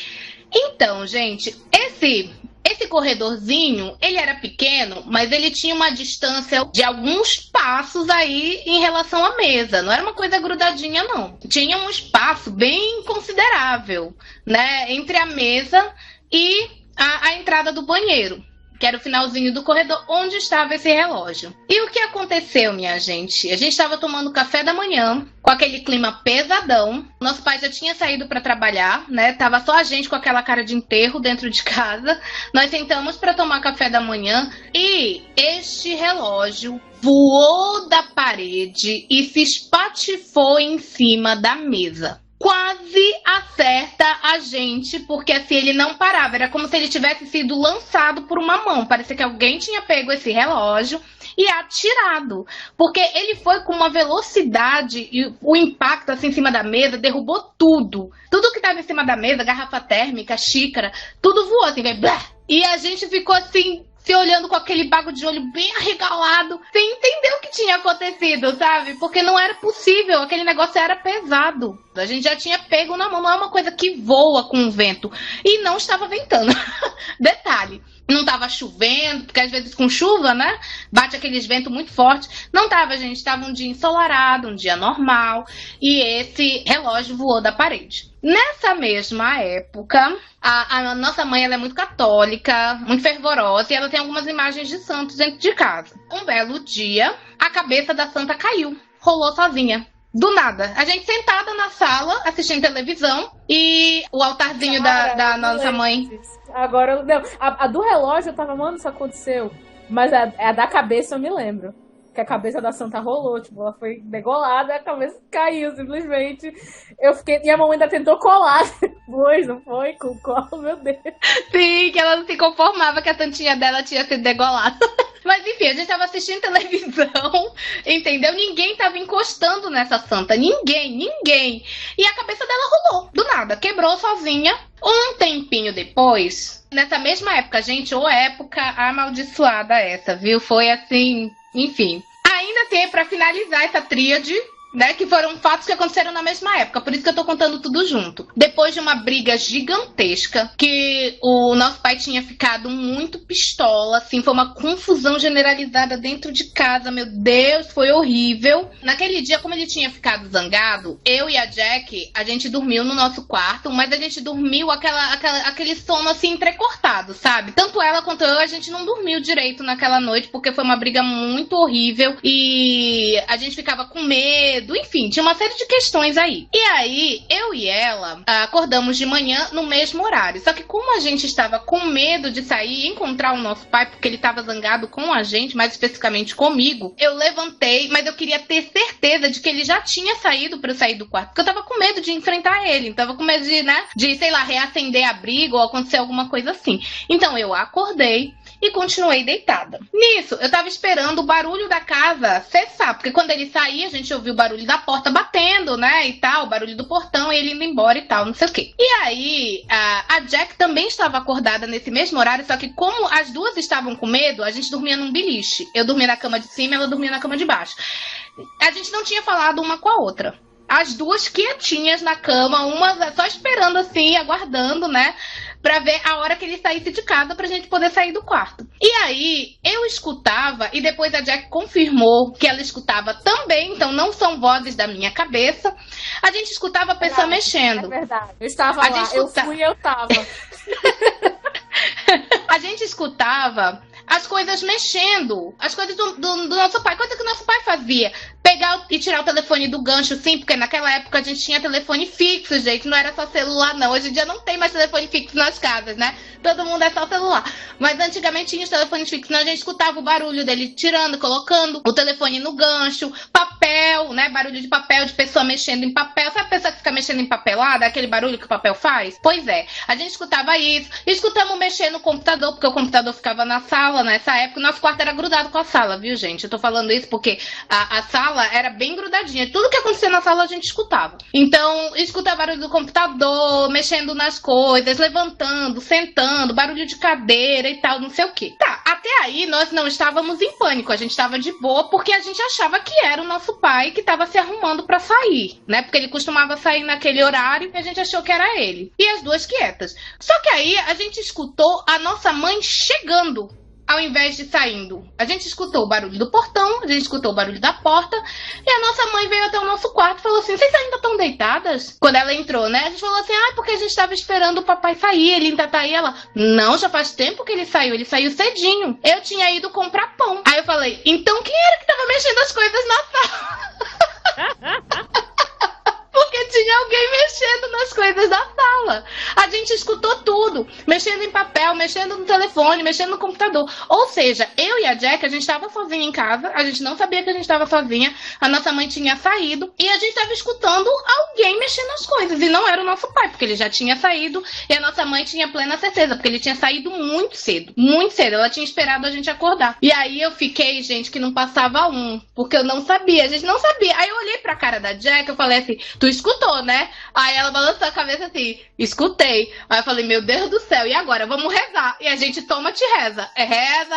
Então, gente, esse corredorzinho, ele era pequeno, mas ele tinha uma distância de alguns passos aí em relação à mesa. Não era uma coisa grudadinha, não. Tinha um espaço bem considerável, né? Entre a mesa e a entrada do banheiro, que era o finalzinho do corredor onde estava esse relógio. E o que aconteceu, minha gente? A gente estava tomando café da manhã, com aquele clima pesadão. Nosso pai já tinha saído para trabalhar, né? Tava só a gente com aquela cara de enterro dentro de casa. Nós sentamos para tomar café da manhã e este relógio voou da parede e se espatifou em cima da mesa. Quase acerta a gente, porque assim, ele não parava. Era como se ele tivesse sido lançado por uma mão. Parecia que alguém tinha pego esse relógio e atirado. Porque ele foi com uma velocidade e o impacto assim em cima da mesa derrubou tudo. Tudo que estava em cima da mesa, garrafa térmica, xícara, tudo voou assim, veio blá. E a gente ficou assim, se olhando com aquele bago de olho bem arregalado, sem entender o que tinha acontecido, sabe? Porque não era possível, aquele negócio era pesado. A gente já tinha pego na mão, não é uma coisa que voa com o vento. E não estava ventando. Detalhe, não estava chovendo, porque às vezes com chuva, né? Bate aqueles ventos muito fortes. Não estava, gente, estava um dia ensolarado, um dia normal. E esse relógio voou da parede. Nessa mesma época, a nossa mãe ela é muito católica, muito fervorosa, e ela tem algumas imagens de santos dentro de casa. Um belo dia, a cabeça da santa caiu, rolou sozinha. Do nada. A gente sentada na sala, assistindo televisão, e o altarzinho da nossa mãe. Agora, não, a do relógio eu tava, mano, isso aconteceu. Mas a da cabeça eu me lembro. Que a cabeça da santa rolou, tipo, ela foi degolada, a cabeça caiu, simplesmente. Eu fiquei, e a mamãe ainda tentou colar depois, não foi? Com colo, meu Deus. Sim, que ela não se conformava que a santinha dela tinha sido degolada. Mas enfim, a gente tava assistindo televisão, entendeu? Ninguém tava encostando nessa santa, ninguém. E a cabeça dela rolou, do nada, quebrou sozinha. Um tempinho depois, nessa mesma época, gente, ou época amaldiçoada essa, viu? Foi assim... Enfim, ainda tem pra finalizar essa tríade, né, que foram fatos que aconteceram na mesma época, por isso que eu tô contando tudo junto. Depois de uma briga gigantesca, que o nosso pai tinha ficado muito pistola, assim, foi uma confusão generalizada dentro de casa, meu Deus, foi horrível. Naquele dia, como ele tinha ficado zangado, eu e a Jack, a gente dormiu no nosso quarto, mas a gente dormiu aquele sono, assim, entrecortado, sabe? Tanto ela quanto eu, a gente não dormiu direito naquela noite, porque foi uma briga muito horrível, e a gente ficava com medo, medo, enfim, tinha uma série de questões aí. E aí, eu e ela acordamos de manhã no mesmo horário. Só que como a gente estava com medo de sair e encontrar o nosso pai, porque ele estava zangado com a gente, mais especificamente comigo, eu levantei, mas eu queria ter certeza de que ele já tinha saído para eu sair do quarto, porque eu tava com medo de enfrentar ele, tava com medo de, né, de, sei lá, reacender a briga ou acontecer alguma coisa assim. Então eu acordei e continuei deitada. Nisso, eu tava esperando o barulho da casa cessar, porque quando ele saía, a gente ouvia o barulho da porta batendo, né, e tal, o barulho do portão, ele indo embora e tal, não sei o quê. E aí, a Jack também estava acordada nesse mesmo horário, só que como as duas estavam com medo, a gente dormia num beliche. Eu dormia na cama de cima, ela dormia na cama de baixo. A gente não tinha falado uma com a outra. As duas quietinhas na cama, uma só esperando assim, aguardando, né, pra ver a hora que ele saísse de casa pra gente poder sair do quarto. E aí, eu escutava, e depois a Jack confirmou que ela escutava também, então não são vozes da minha cabeça. A gente escutava a pessoa mexendo. É verdade. Eu estava lá, eu fui e eu tava. A gente escutava as coisas mexendo, as coisas do nosso pai, coisa que o nosso pai fazia. Pegar e tirar o telefone do gancho, sim, porque naquela época a gente tinha telefone fixo, gente, não era só celular, não. Hoje em dia não tem mais telefone fixo nas casas, né? Todo mundo é só celular. Mas antigamente tinha os telefones fixos, então a gente escutava o barulho dele tirando, colocando o telefone no gancho, papel, né? Barulho de papel, de pessoa mexendo em papel. Sabe a pessoa que fica mexendo em papelada, aquele barulho que o papel faz? Pois é, a gente escutava isso. Escutamos mexer no computador, porque o computador ficava na sala, nessa época. O nosso quarto era grudado com a sala, viu, gente? Eu tô falando isso porque a sala era bem grudadinha. Tudo que acontecia na sala a gente escutava. Então, escutava barulho do computador, mexendo nas coisas, levantando, sentando, barulho de cadeira e tal, não sei o quê. Tá, até aí nós não estávamos em pânico. A gente estava de boa porque a gente achava que era o nosso pai que estava se arrumando pra sair, né? Porque ele costumava sair naquele horário e a gente achou que era ele. E as duas quietas. Só que aí a gente escutou a nossa mãe chegando ao invés de saindo. A gente escutou o barulho do portão, a gente escutou o barulho da porta, e a nossa mãe veio até o nosso quarto e falou assim, vocês ainda estão deitadas? Quando ela entrou, né? A gente falou assim, porque a gente estava esperando o papai sair, ele ainda tá aí. Ela, não, já faz tempo que ele saiu cedinho. Eu tinha ido comprar pão. Aí eu falei, então quem era que tava mexendo as coisas na sala? Porque tinha alguém mexendo nas coisas da sala. A gente escutou tudo. Mexendo em papel, mexendo no telefone, mexendo no computador. Ou seja, eu e a Jack, a gente estava sozinha em casa. A gente não sabia que a gente estava sozinha. A nossa mãe tinha saído. E a gente estava escutando alguém mexendo nas coisas. E não era o nosso pai, porque ele já tinha saído. E a nossa mãe tinha plena certeza, porque ele tinha saído muito cedo. Muito cedo. Ela tinha esperado a gente acordar. E aí eu fiquei, gente, que não passava porque eu não sabia. A gente não sabia. Aí eu olhei pra cara da Jack, eu falei assim, tu escutou, né? Aí ela balançou a cabeça assim, escutei. Aí eu falei, meu Deus do céu, e agora? Vamos rezar. E a gente toma-te reza. Reza.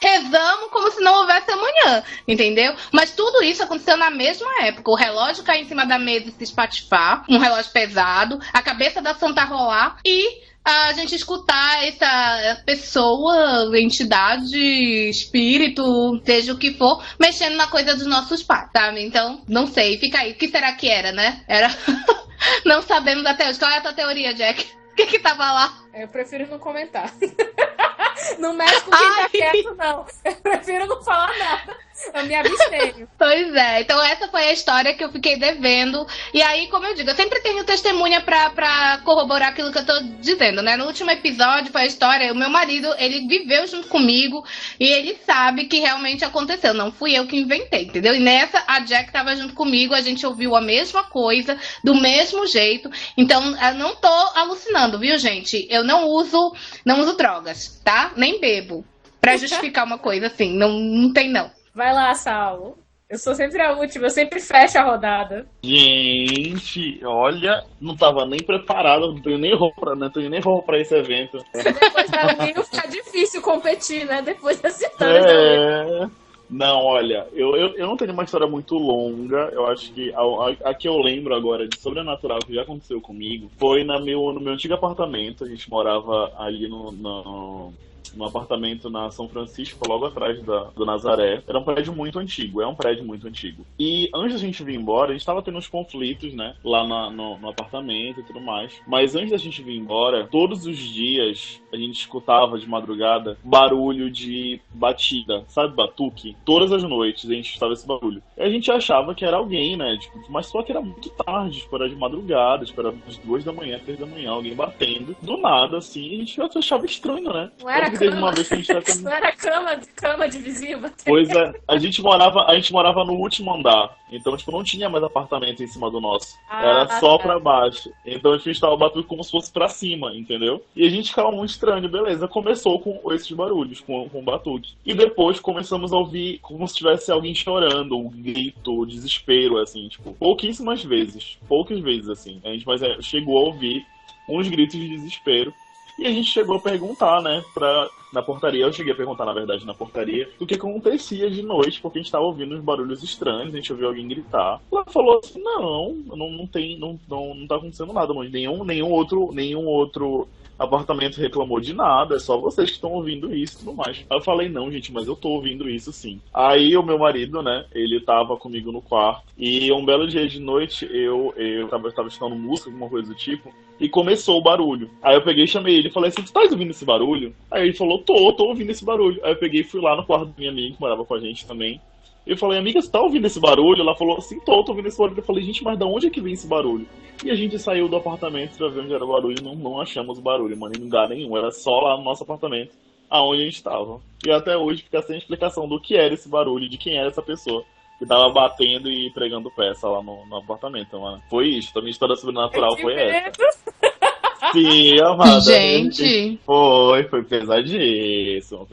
Rezamos como se não houvesse amanhã, entendeu? Mas tudo isso aconteceu na mesma época. O relógio cair em cima da mesa e se espatifar, um relógio pesado, a cabeça da santa rolar e a gente escutar essa pessoa, entidade, espírito, seja o que for, mexendo na coisa dos nossos pais, sabe? Então, não sei, fica aí. O que será que era, né? Era... Não sabemos até hoje. Qual é a tua teoria, Jack? O que tava lá? Eu prefiro não comentar. Não mexe com quem tá quieto, não. Eu prefiro não falar nada. Eu me abstenho. Pois é, então essa foi a história que eu fiquei devendo. E aí, como eu digo, eu sempre tenho testemunha pra corroborar aquilo que eu tô dizendo, né? No último episódio foi a história, o meu marido, ele viveu junto comigo e ele sabe que realmente aconteceu. Não fui eu que inventei, entendeu? E nessa, a Jack tava junto comigo, a gente ouviu a mesma coisa, do mesmo jeito. Então, eu não tô alucinando, viu, gente? Eu não uso drogas, tá? Nem bebo. Pra justificar uma coisa assim, não tem não. Vai lá, Saulo. Eu sou sempre a última, eu sempre fecho a rodada. Gente, olha, não tava nem preparado, não tenho nem roupa, pra esse evento. Depois da Will fica difícil competir, né? Depois dessa história. Não, olha, eu não tenho uma história muito longa. Eu acho que a que eu lembro agora de sobrenatural que já aconteceu comigo foi no meu antigo apartamento. A gente morava ali num apartamento na São Francisco, logo atrás do Nazaré. Era um prédio muito antigo, é um prédio muito antigo. E antes da gente vir embora, a gente tava tendo uns conflitos, né, lá no apartamento e tudo mais. Mas antes da gente vir embora, todos os dias a gente escutava de madrugada barulho de batida, sabe, batuque? Todas as noites a gente escutava esse barulho. E a gente achava que era alguém, né, tipo, mas só que era muito tarde, tipo, era de madrugada, tipo, era às 2 da manhã, 3 da manhã, alguém batendo. Do nada, assim, a gente achava estranho, né? Não era Teve uma vez que a gente tá tendo... Não era cama de vizinho batendo. Pois é, a gente morava no último andar. Então, tipo, não tinha mais apartamento em cima do nosso. Era só pra baixo. Então a gente tava batendo como se fosse pra cima, entendeu? E a gente ficava muito estranho, beleza. Começou com esses barulhos, com o batuque. E depois começamos a ouvir como se tivesse alguém chorando, um grito, desespero, assim, tipo, pouquíssimas vezes. Poucas vezes, assim. A gente chegou a ouvir uns gritos de desespero. E a gente chegou a perguntar, né, na portaria, eu cheguei a perguntar, na verdade, na portaria, o que acontecia de noite, porque a gente tava ouvindo uns barulhos estranhos, a gente ouviu alguém gritar. Ela falou assim, não tá acontecendo nada, mas nenhum outro apartamento reclamou de nada, é só vocês que estão ouvindo isso e tudo mais. Aí eu falei, não, gente, mas eu tô ouvindo isso sim. Aí o meu marido, né, ele tava comigo no quarto, e um belo dia de noite, eu tava escutando música, alguma coisa do tipo, e começou o barulho. Aí eu peguei e chamei ele e falei assim, tu tá ouvindo esse barulho? Aí ele falou, tô ouvindo esse barulho. Aí eu peguei e fui lá no quarto da minha amiga, que morava com a gente também. Eu falei, amiga, você tá ouvindo esse barulho? Ela falou assim, tô ouvindo esse barulho. Eu falei, gente, mas da onde é que vem esse barulho? E a gente saiu do apartamento pra ver onde era o barulho e não achamos o barulho, mano, em lugar nenhum. Era só lá no nosso apartamento, aonde a gente tava. E até hoje fica sem explicação do que era esse barulho e de quem era essa pessoa que tava batendo e pregando peça lá no apartamento, mano. Foi isso, a minha história sobrenatural foi essa. Sim, amada. Gente. Foi pesadíssimo.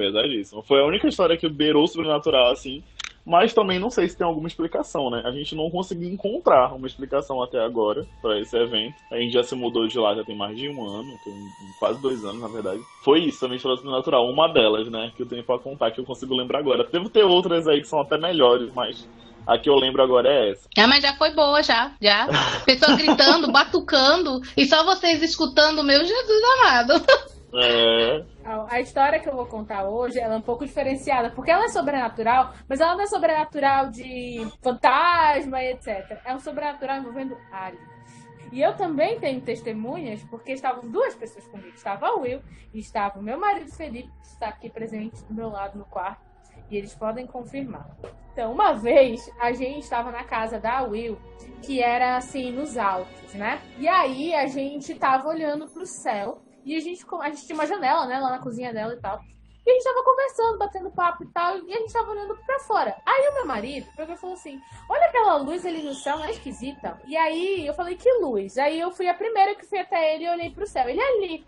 Foi a única história que beirou sobrenatural, assim. Mas também não sei se tem alguma explicação, né? A gente não conseguiu encontrar uma explicação até agora pra esse evento. A gente já se mudou de lá, já tem mais de um ano, tem quase 2 anos, na verdade. Foi isso, a minha história sobrenatural. Uma delas, né? Que eu tenho pra contar, que eu consigo lembrar agora. Deve ter outras aí que são até melhores, mas a que eu lembro agora é essa. Mas já foi boa, já. Pessoas gritando, batucando, e só vocês escutando, meu Jesus amado. A história que eu vou contar hoje, ela é um pouco diferenciada, porque ela é sobrenatural, mas ela não é sobrenatural de fantasma e etc. É um sobrenatural envolvendo aliens. E eu também tenho testemunhas, porque estavam 2 pessoas comigo. Estava o Will e estava o meu marido Felipe, que está aqui presente do meu lado no quarto, e eles podem confirmar. Então, uma vez, a gente estava na casa da Will, que era assim, nos altos, né? E aí, a gente estava olhando pro céu, e a gente tinha uma janela, né, lá na cozinha dela e tal. E a gente tava conversando, batendo papo e tal, e a gente tava olhando pra fora. Aí o meu marido pegou e falou assim, olha aquela luz ali no céu, não é esquisita? E aí eu falei, que luz? Aí eu fui a primeira que fui até ele e olhei pro céu. Ele é ali.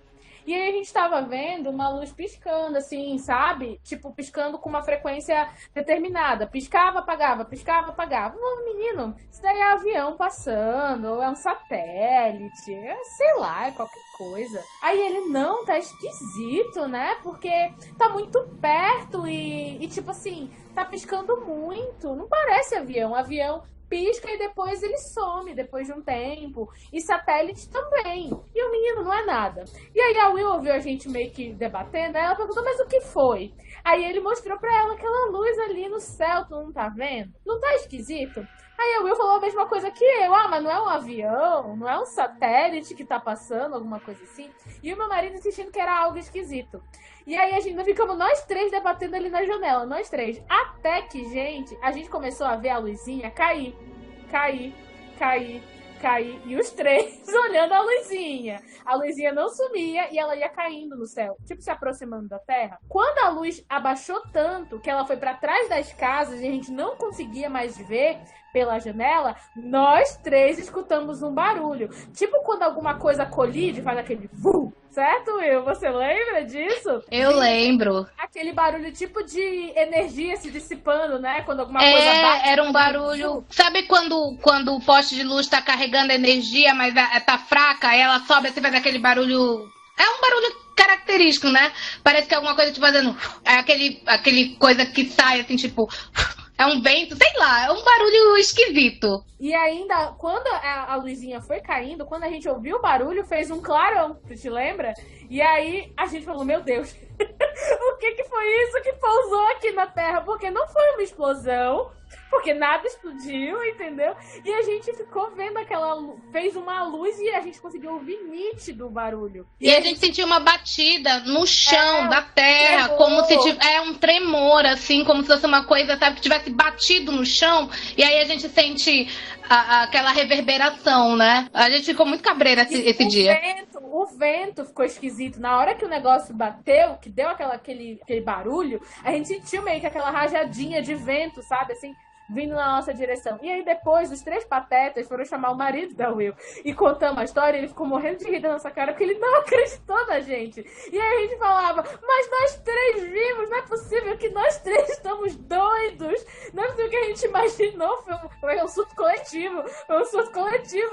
E aí a gente tava vendo uma luz piscando, assim, sabe? Tipo, piscando com uma frequência determinada. Piscava, apagava, piscava, apagava. Não, menino, isso daí é avião passando, ou é um satélite, sei lá, é qualquer coisa. Aí ele, não, tá esquisito, né? Porque tá muito perto e tipo assim, tá piscando muito. Não parece avião. Avião pisca e depois ele some, depois de um tempo. E satélite também. E o menino, não é nada. E aí a Will ouviu a gente meio que debatendo, aí ela perguntou, mas o que foi? Aí ele mostrou pra ela aquela luz ali no céu, tu não tá vendo? Não tá esquisito? Aí a Will falou a mesma coisa que eu. Mas não é um avião, não é um satélite que tá passando, alguma coisa assim. E o meu marido insistindo que era algo esquisito. E aí a gente ficamos nós 3 debatendo ali na janela, nós 3. Até que, gente, a gente começou a ver a luzinha cair. E os 3 olhando a luzinha. A luzinha não sumia e ela ia caindo no céu, tipo se aproximando da Terra. Quando a luz abaixou tanto que ela foi pra trás das casas e a gente não conseguia mais ver pela janela, nós 3 escutamos um barulho. Tipo quando alguma coisa colide, faz aquele VU, certo, Will? Você lembra disso? Eu lembro. Aquele barulho tipo de energia se dissipando, né? Quando alguma coisa bate. Era um barulho. Sabe quando o poste de luz tá carregando energia, mas tá fraca, aí ela sobe e faz aquele barulho. É um barulho característico, né? Parece que é alguma coisa te fazendo. É aquele coisa que sai assim, tipo. É um vento, sei lá, é um barulho esquisito. E ainda, quando a luzinha foi caindo, quando a gente ouviu o barulho, fez um clarão, tu te lembra? E aí a gente falou, meu Deus, o que foi isso que pousou aqui na Terra? Porque não foi uma explosão, porque nada explodiu, entendeu? E a gente ficou vendo fez uma luz e a gente conseguiu ouvir nítido o barulho. E a gente sentiu uma batida no chão da terra, como se tivesse um tremor, assim, como se fosse uma coisa, sabe, que tivesse batido no chão. E aí a gente sente aquela reverberação, né? A gente ficou muito cabreira esse dia. O vento ficou esquisito. Na hora que o negócio bateu, que deu aquele barulho, a gente sentiu meio que aquela rajadinha de vento, sabe, assim, vindo na nossa direção. E aí depois, os 3 patetas foram chamar o marido da Will e contamos a história, ele ficou morrendo de rir da nossa cara, porque ele não acreditou na gente. E aí a gente falava, mas nós 3 vimos, não é possível que nós 3 estamos doidos, não é possível que a gente imaginou, foi um surto coletivo,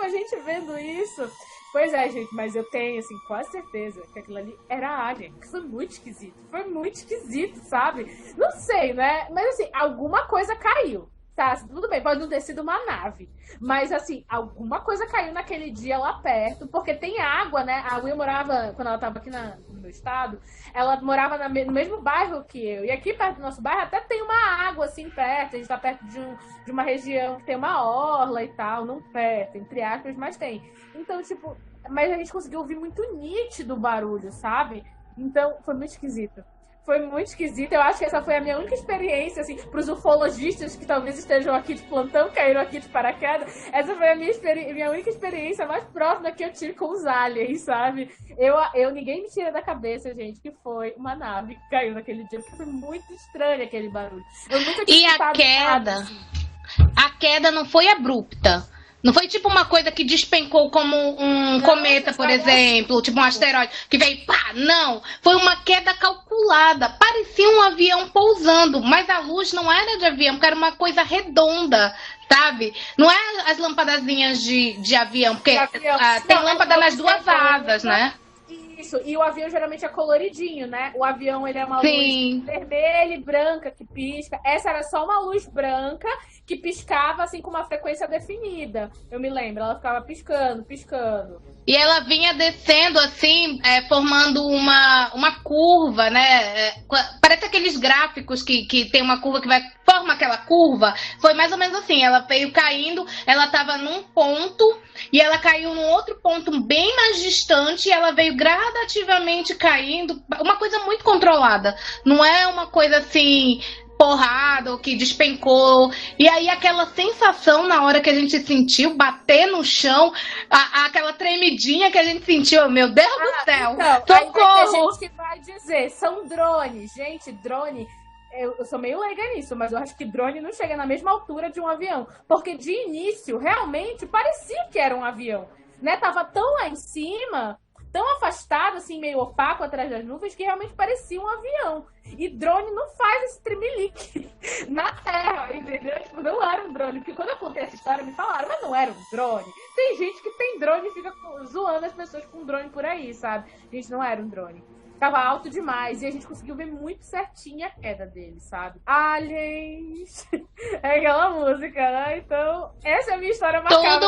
a gente vendo isso. Pois é, gente, mas eu tenho, assim, quase certeza que aquilo ali era Alien. Foi muito esquisito, sabe? Não sei, né? Mas, assim, alguma coisa caiu. Tá, tudo bem, pode não ter sido uma nave. Mas, assim, alguma coisa caiu naquele dia lá perto, porque tem água, né? A Will morava, quando ela tava aqui no meu estado, ela morava no mesmo bairro que eu. E aqui perto do nosso bairro até tem uma água, assim, perto. A gente tá perto de uma região que tem uma orla e tal. Não perto, entre aspas, mas tem. Então, tipo, mas a gente conseguiu ouvir muito nítido o barulho, sabe? Então, foi muito esquisito. Eu acho que essa foi a minha única experiência, assim, pros ufologistas que talvez estejam aqui de plantão, caíram aqui de paraquedas. Essa foi a minha única experiência mais próxima que eu tive com os aliens, sabe? Ninguém me tira da cabeça, gente, que foi uma nave que caiu naquele dia, porque foi muito estranho aquele barulho. Eu nunca tinha escutado nada, assim. A queda não foi abrupta. Não foi tipo uma coisa que despencou como um cometa, por exemplo, tipo um asteroide, que veio pá, não. Foi uma queda calculada. Parecia um avião pousando, mas a luz não era de avião, porque era uma coisa redonda, sabe? Não é as lampadazinhas de avião, porque tem lâmpada nas 2 asas, né? Isso, e o avião geralmente é coloridinho, né? O avião, ele é uma luz vermelha e branca que pisca. Essa era só uma luz branca que piscava, assim, com uma frequência definida. Eu me lembro, ela ficava piscando. E ela vinha descendo, assim, formando uma curva, né? Parece aqueles gráficos que tem uma curva que forma aquela curva. Foi mais ou menos assim, ela veio caindo, ela estava num ponto e ela caiu num outro ponto bem mais distante e ela veio gradativamente caindo. Uma coisa muito controlada. Não é uma coisa assim, porrada ou que despencou. E aí aquela sensação na hora que a gente sentiu bater no chão, aquela tremidinha que a gente sentiu, meu Deus do céu, então, socorro! Aí tem gente que vai dizer, são drones. Gente, drone, eu sou meio leiga nisso, mas eu acho que drone não chega na mesma altura de um avião, porque de início realmente parecia que era um avião, né? Tava tão lá em cima, tão afastado, assim, meio opaco atrás das nuvens, que realmente parecia um avião. E drone não faz esse tremelique na Terra, entendeu? Tipo, não era um drone. Porque quando eu contei essa história, me falaram, mas não era um drone. Tem gente que tem drone e fica zoando as pessoas com drone por aí, sabe? Gente, não era um drone. Tava alto demais e a gente conseguiu ver muito certinho a queda dele, sabe? Aliens! É aquela música, né? Então, essa é a minha história macabra.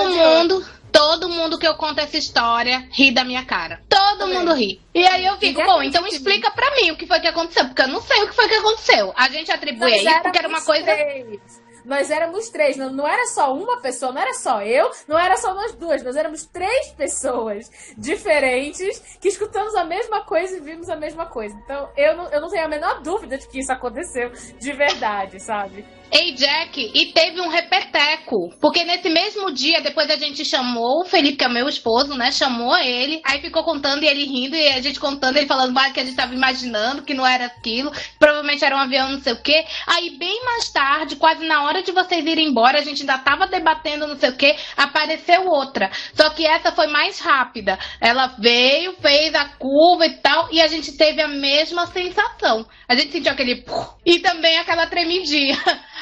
Todo mundo que eu conto essa história ri da minha cara. Todo mundo ri. E aí eu fico, bom, então explica pra mim o que foi que aconteceu, porque eu não sei o que foi que aconteceu. A gente atribui a isso porque era uma coisa... Nós éramos 3, não era só uma pessoa, não era só eu, não era só nós 2, nós éramos 3 pessoas diferentes que escutamos a mesma coisa e vimos a mesma coisa. Então, eu não tenho a menor dúvida de que isso aconteceu de verdade, sabe? Ei, Jack, e teve um repeteco, porque nesse mesmo dia, depois a gente chamou o Felipe, que é meu esposo, né, chamou ele, aí ficou contando e ele rindo, e a gente contando, ele falando que a gente tava imaginando, que não era aquilo, provavelmente era um avião, não sei o quê. Aí bem mais tarde, quase na hora de vocês irem embora, a gente ainda tava debatendo não sei o quê, apareceu outra, só que essa foi mais rápida. Ela veio, fez a curva e tal, e a gente teve a mesma sensação. A gente sentiu aquele... e também aquela tremidinha.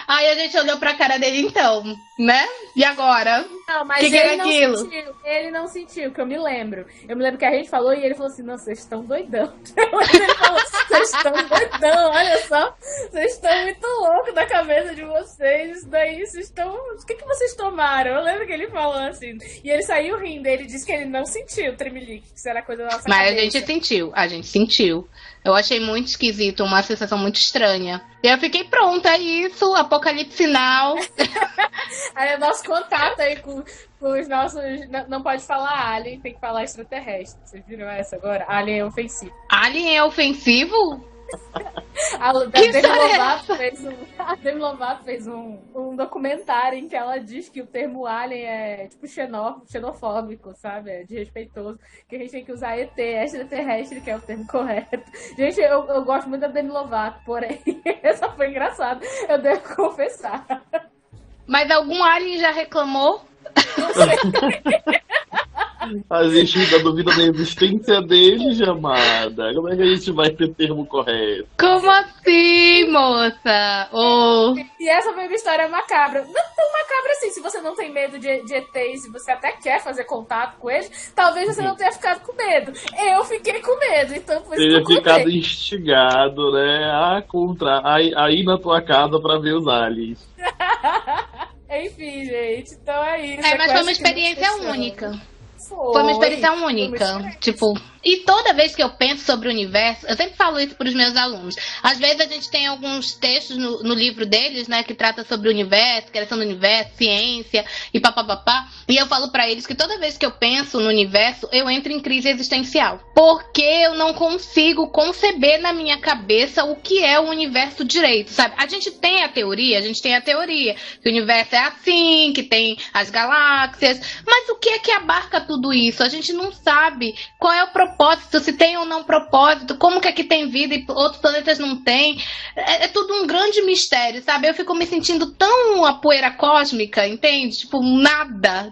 Aí a gente olhou pra cara dele, então, né? E agora? Não, mas Que ele era não aquilo? sentiu. Ele não sentiu, que eu me lembro. Eu me lembro que a gente falou e ele falou assim, não, vocês estão doidão. Ele falou, vocês estão doidão, olha só. Vocês estão muito loucos da cabeça de vocês. Isso daí, vocês estão... O que vocês tomaram? Eu lembro que ele falou assim. E ele saiu rindo, ele disse que ele não sentiu o tremelique, que isso era coisa da nossa Mas cabeça. a gente sentiu. Eu achei muito esquisito, uma sensação muito estranha. E eu fiquei pronta, é isso, apocalipse final. Aí é nosso contato aí com os nossos... Não pode falar alien, tem que falar extraterrestre. Vocês viram essa agora? Alien é ofensivo. Alien é ofensivo? A Que Demi história é Lovato Demi Lovato fez um documentário em que ela diz que o termo alien é tipo xenofóbico, sabe? É desrespeitoso. Que a gente tem que usar ET, extraterrestre, que é o termo correto. Gente, eu gosto muito da Demi Lovato, porém, essa foi engraçada. Eu devo confessar. Mas algum alien já reclamou? Não sei. A gente ainda duvida da existência dele, amada. Como é que a gente vai ter termo correto? Como assim, moça? Oh. E essa foi uma história macabra. Não tão macabra assim, se você não tem medo de ETs, se você até quer fazer contato com eles, talvez você não tenha ficado com medo. Eu fiquei com medo, então por isso que eu Teria ficado contei. instigado, né? Aí na tua casa pra ver os aliens. Enfim, gente, então é isso. Mas foi quase uma que experiência não fechou. única. Foi uma experiência única. Tipo, e toda vez que eu penso sobre o universo, eu sempre falo isso para os meus alunos. Às vezes a gente tem alguns textos no livro deles, né, que trata sobre o universo, criação do universo, ciência e papapá. E eu falo para eles que toda vez que eu penso no universo, eu entro em crise existencial. Porque eu não consigo conceber na minha cabeça o que é o universo direito, sabe? A gente tem a teoria que o universo é assim, que tem as galáxias, mas o que é que abarca tudo isso? A gente não sabe qual é o propósito, se tem ou não propósito, como que aqui tem vida e outros planetas não tem. É tudo um grande mistério, sabe? Eu fico me sentindo tão a poeira cósmica, entende? Tipo, nada,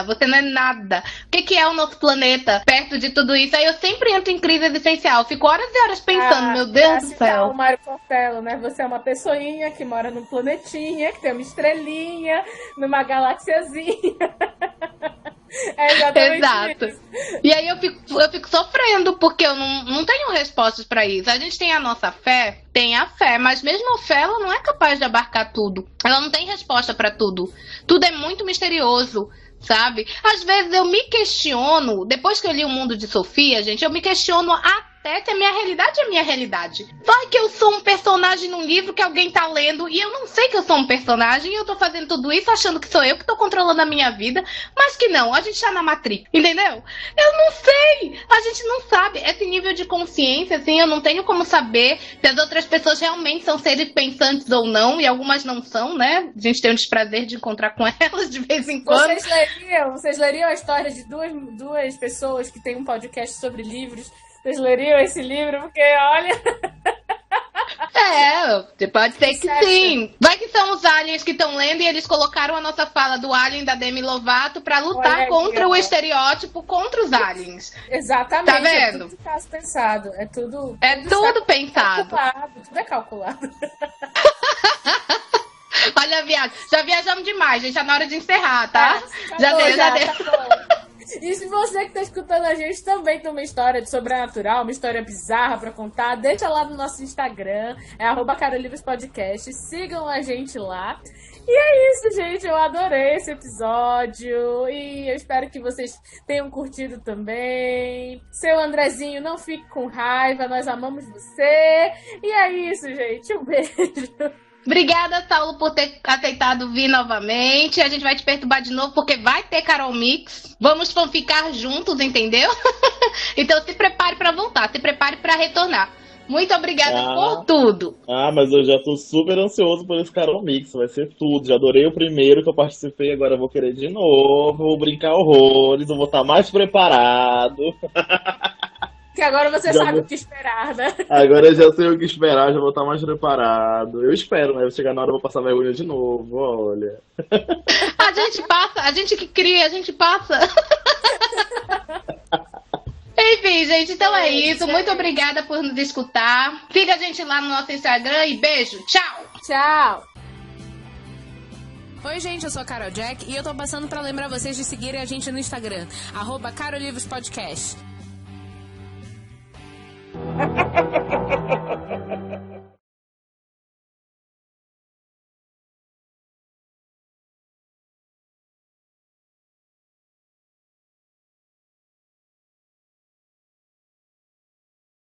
você não é nada. O que é o nosso planeta perto de tudo isso? Aí eu sempre entro em crise existencial, fico horas e horas pensando, meu Deus do céu. O Mário Portela, né? Você é uma pessoinha que mora num planetinha, que tem uma estrelinha, numa galáxiazinha. É exatamente Exato. isso. E aí eu fico sofrendo, porque eu não tenho respostas pra isso. A gente tem a nossa fé, mas mesmo a fé, ela não é capaz de abarcar tudo. Ela não tem resposta pra tudo. Tudo é muito misterioso, sabe? Às vezes eu me questiono, depois que eu li O Mundo de Sofia, gente, eu me questiono até se a minha realidade é a minha realidade. Vai que eu sou um personagem num livro que alguém tá lendo e eu não sei que eu sou um personagem e eu tô fazendo tudo isso achando que sou eu que tô controlando a minha vida, mas que não, a gente tá na Matrix, entendeu? Eu não sei, a gente não sabe. Esse nível de consciência, assim, eu não tenho como saber se as outras pessoas realmente são seres pensantes ou não, e algumas não são, né? A gente tem o desprazer de encontrar com elas de vez em quando. Vocês leriam a história de duas pessoas que têm um podcast sobre livros? Vocês leriam esse livro? Porque, olha... Pode ser que sim. Vai que são os aliens que estão lendo e eles colocaram a nossa fala do alien da Demi Lovato pra lutar contra o estereótipo, contra os aliens. Exatamente. Tá vendo? É tudo caso pensado. É tudo pensado. Tudo é calculado. Olha, já viajamos demais, gente. Tá na hora de encerrar, tá? Já deu. Tá bom. E se você que tá escutando a gente também tem uma história de sobrenatural, uma história bizarra pra contar, deixa lá no nosso Instagram, é @carolivrospodcast. Sigam a gente lá. E é isso, gente. Eu adorei esse episódio e eu espero que vocês tenham curtido também. Seu Andrezinho, não fique com raiva, nós amamos você. E é isso, gente. Um beijo. Obrigada, Saulo, por ter aceitado vir novamente. A gente vai te perturbar de novo, porque vai ter Carol Mix. Vamos fanficar juntos, entendeu? Então se prepare para voltar, se prepare para retornar. Muito obrigada por tudo. Mas eu já tô super ansioso por esse Carol Mix, vai ser tudo. Já adorei o primeiro que eu participei, agora eu vou querer de novo, vou brincar horrores, eu vou estar mais preparado. Que agora você sabe o que esperar, né? Agora eu já sei o que esperar, já vou estar mais preparado. Eu espero, né? Eu chegar na hora eu vou passar vergonha de novo, olha. A gente passa, a gente que cria, a gente passa. Enfim, gente, então é isso. Muito obrigada por nos escutar. Siga a gente lá no nosso Instagram e beijo. Tchau! Tchau! Oi, gente, eu sou a Carol Jack e eu tô passando pra lembrar vocês de seguirem a gente no Instagram, @carolivrospodcast.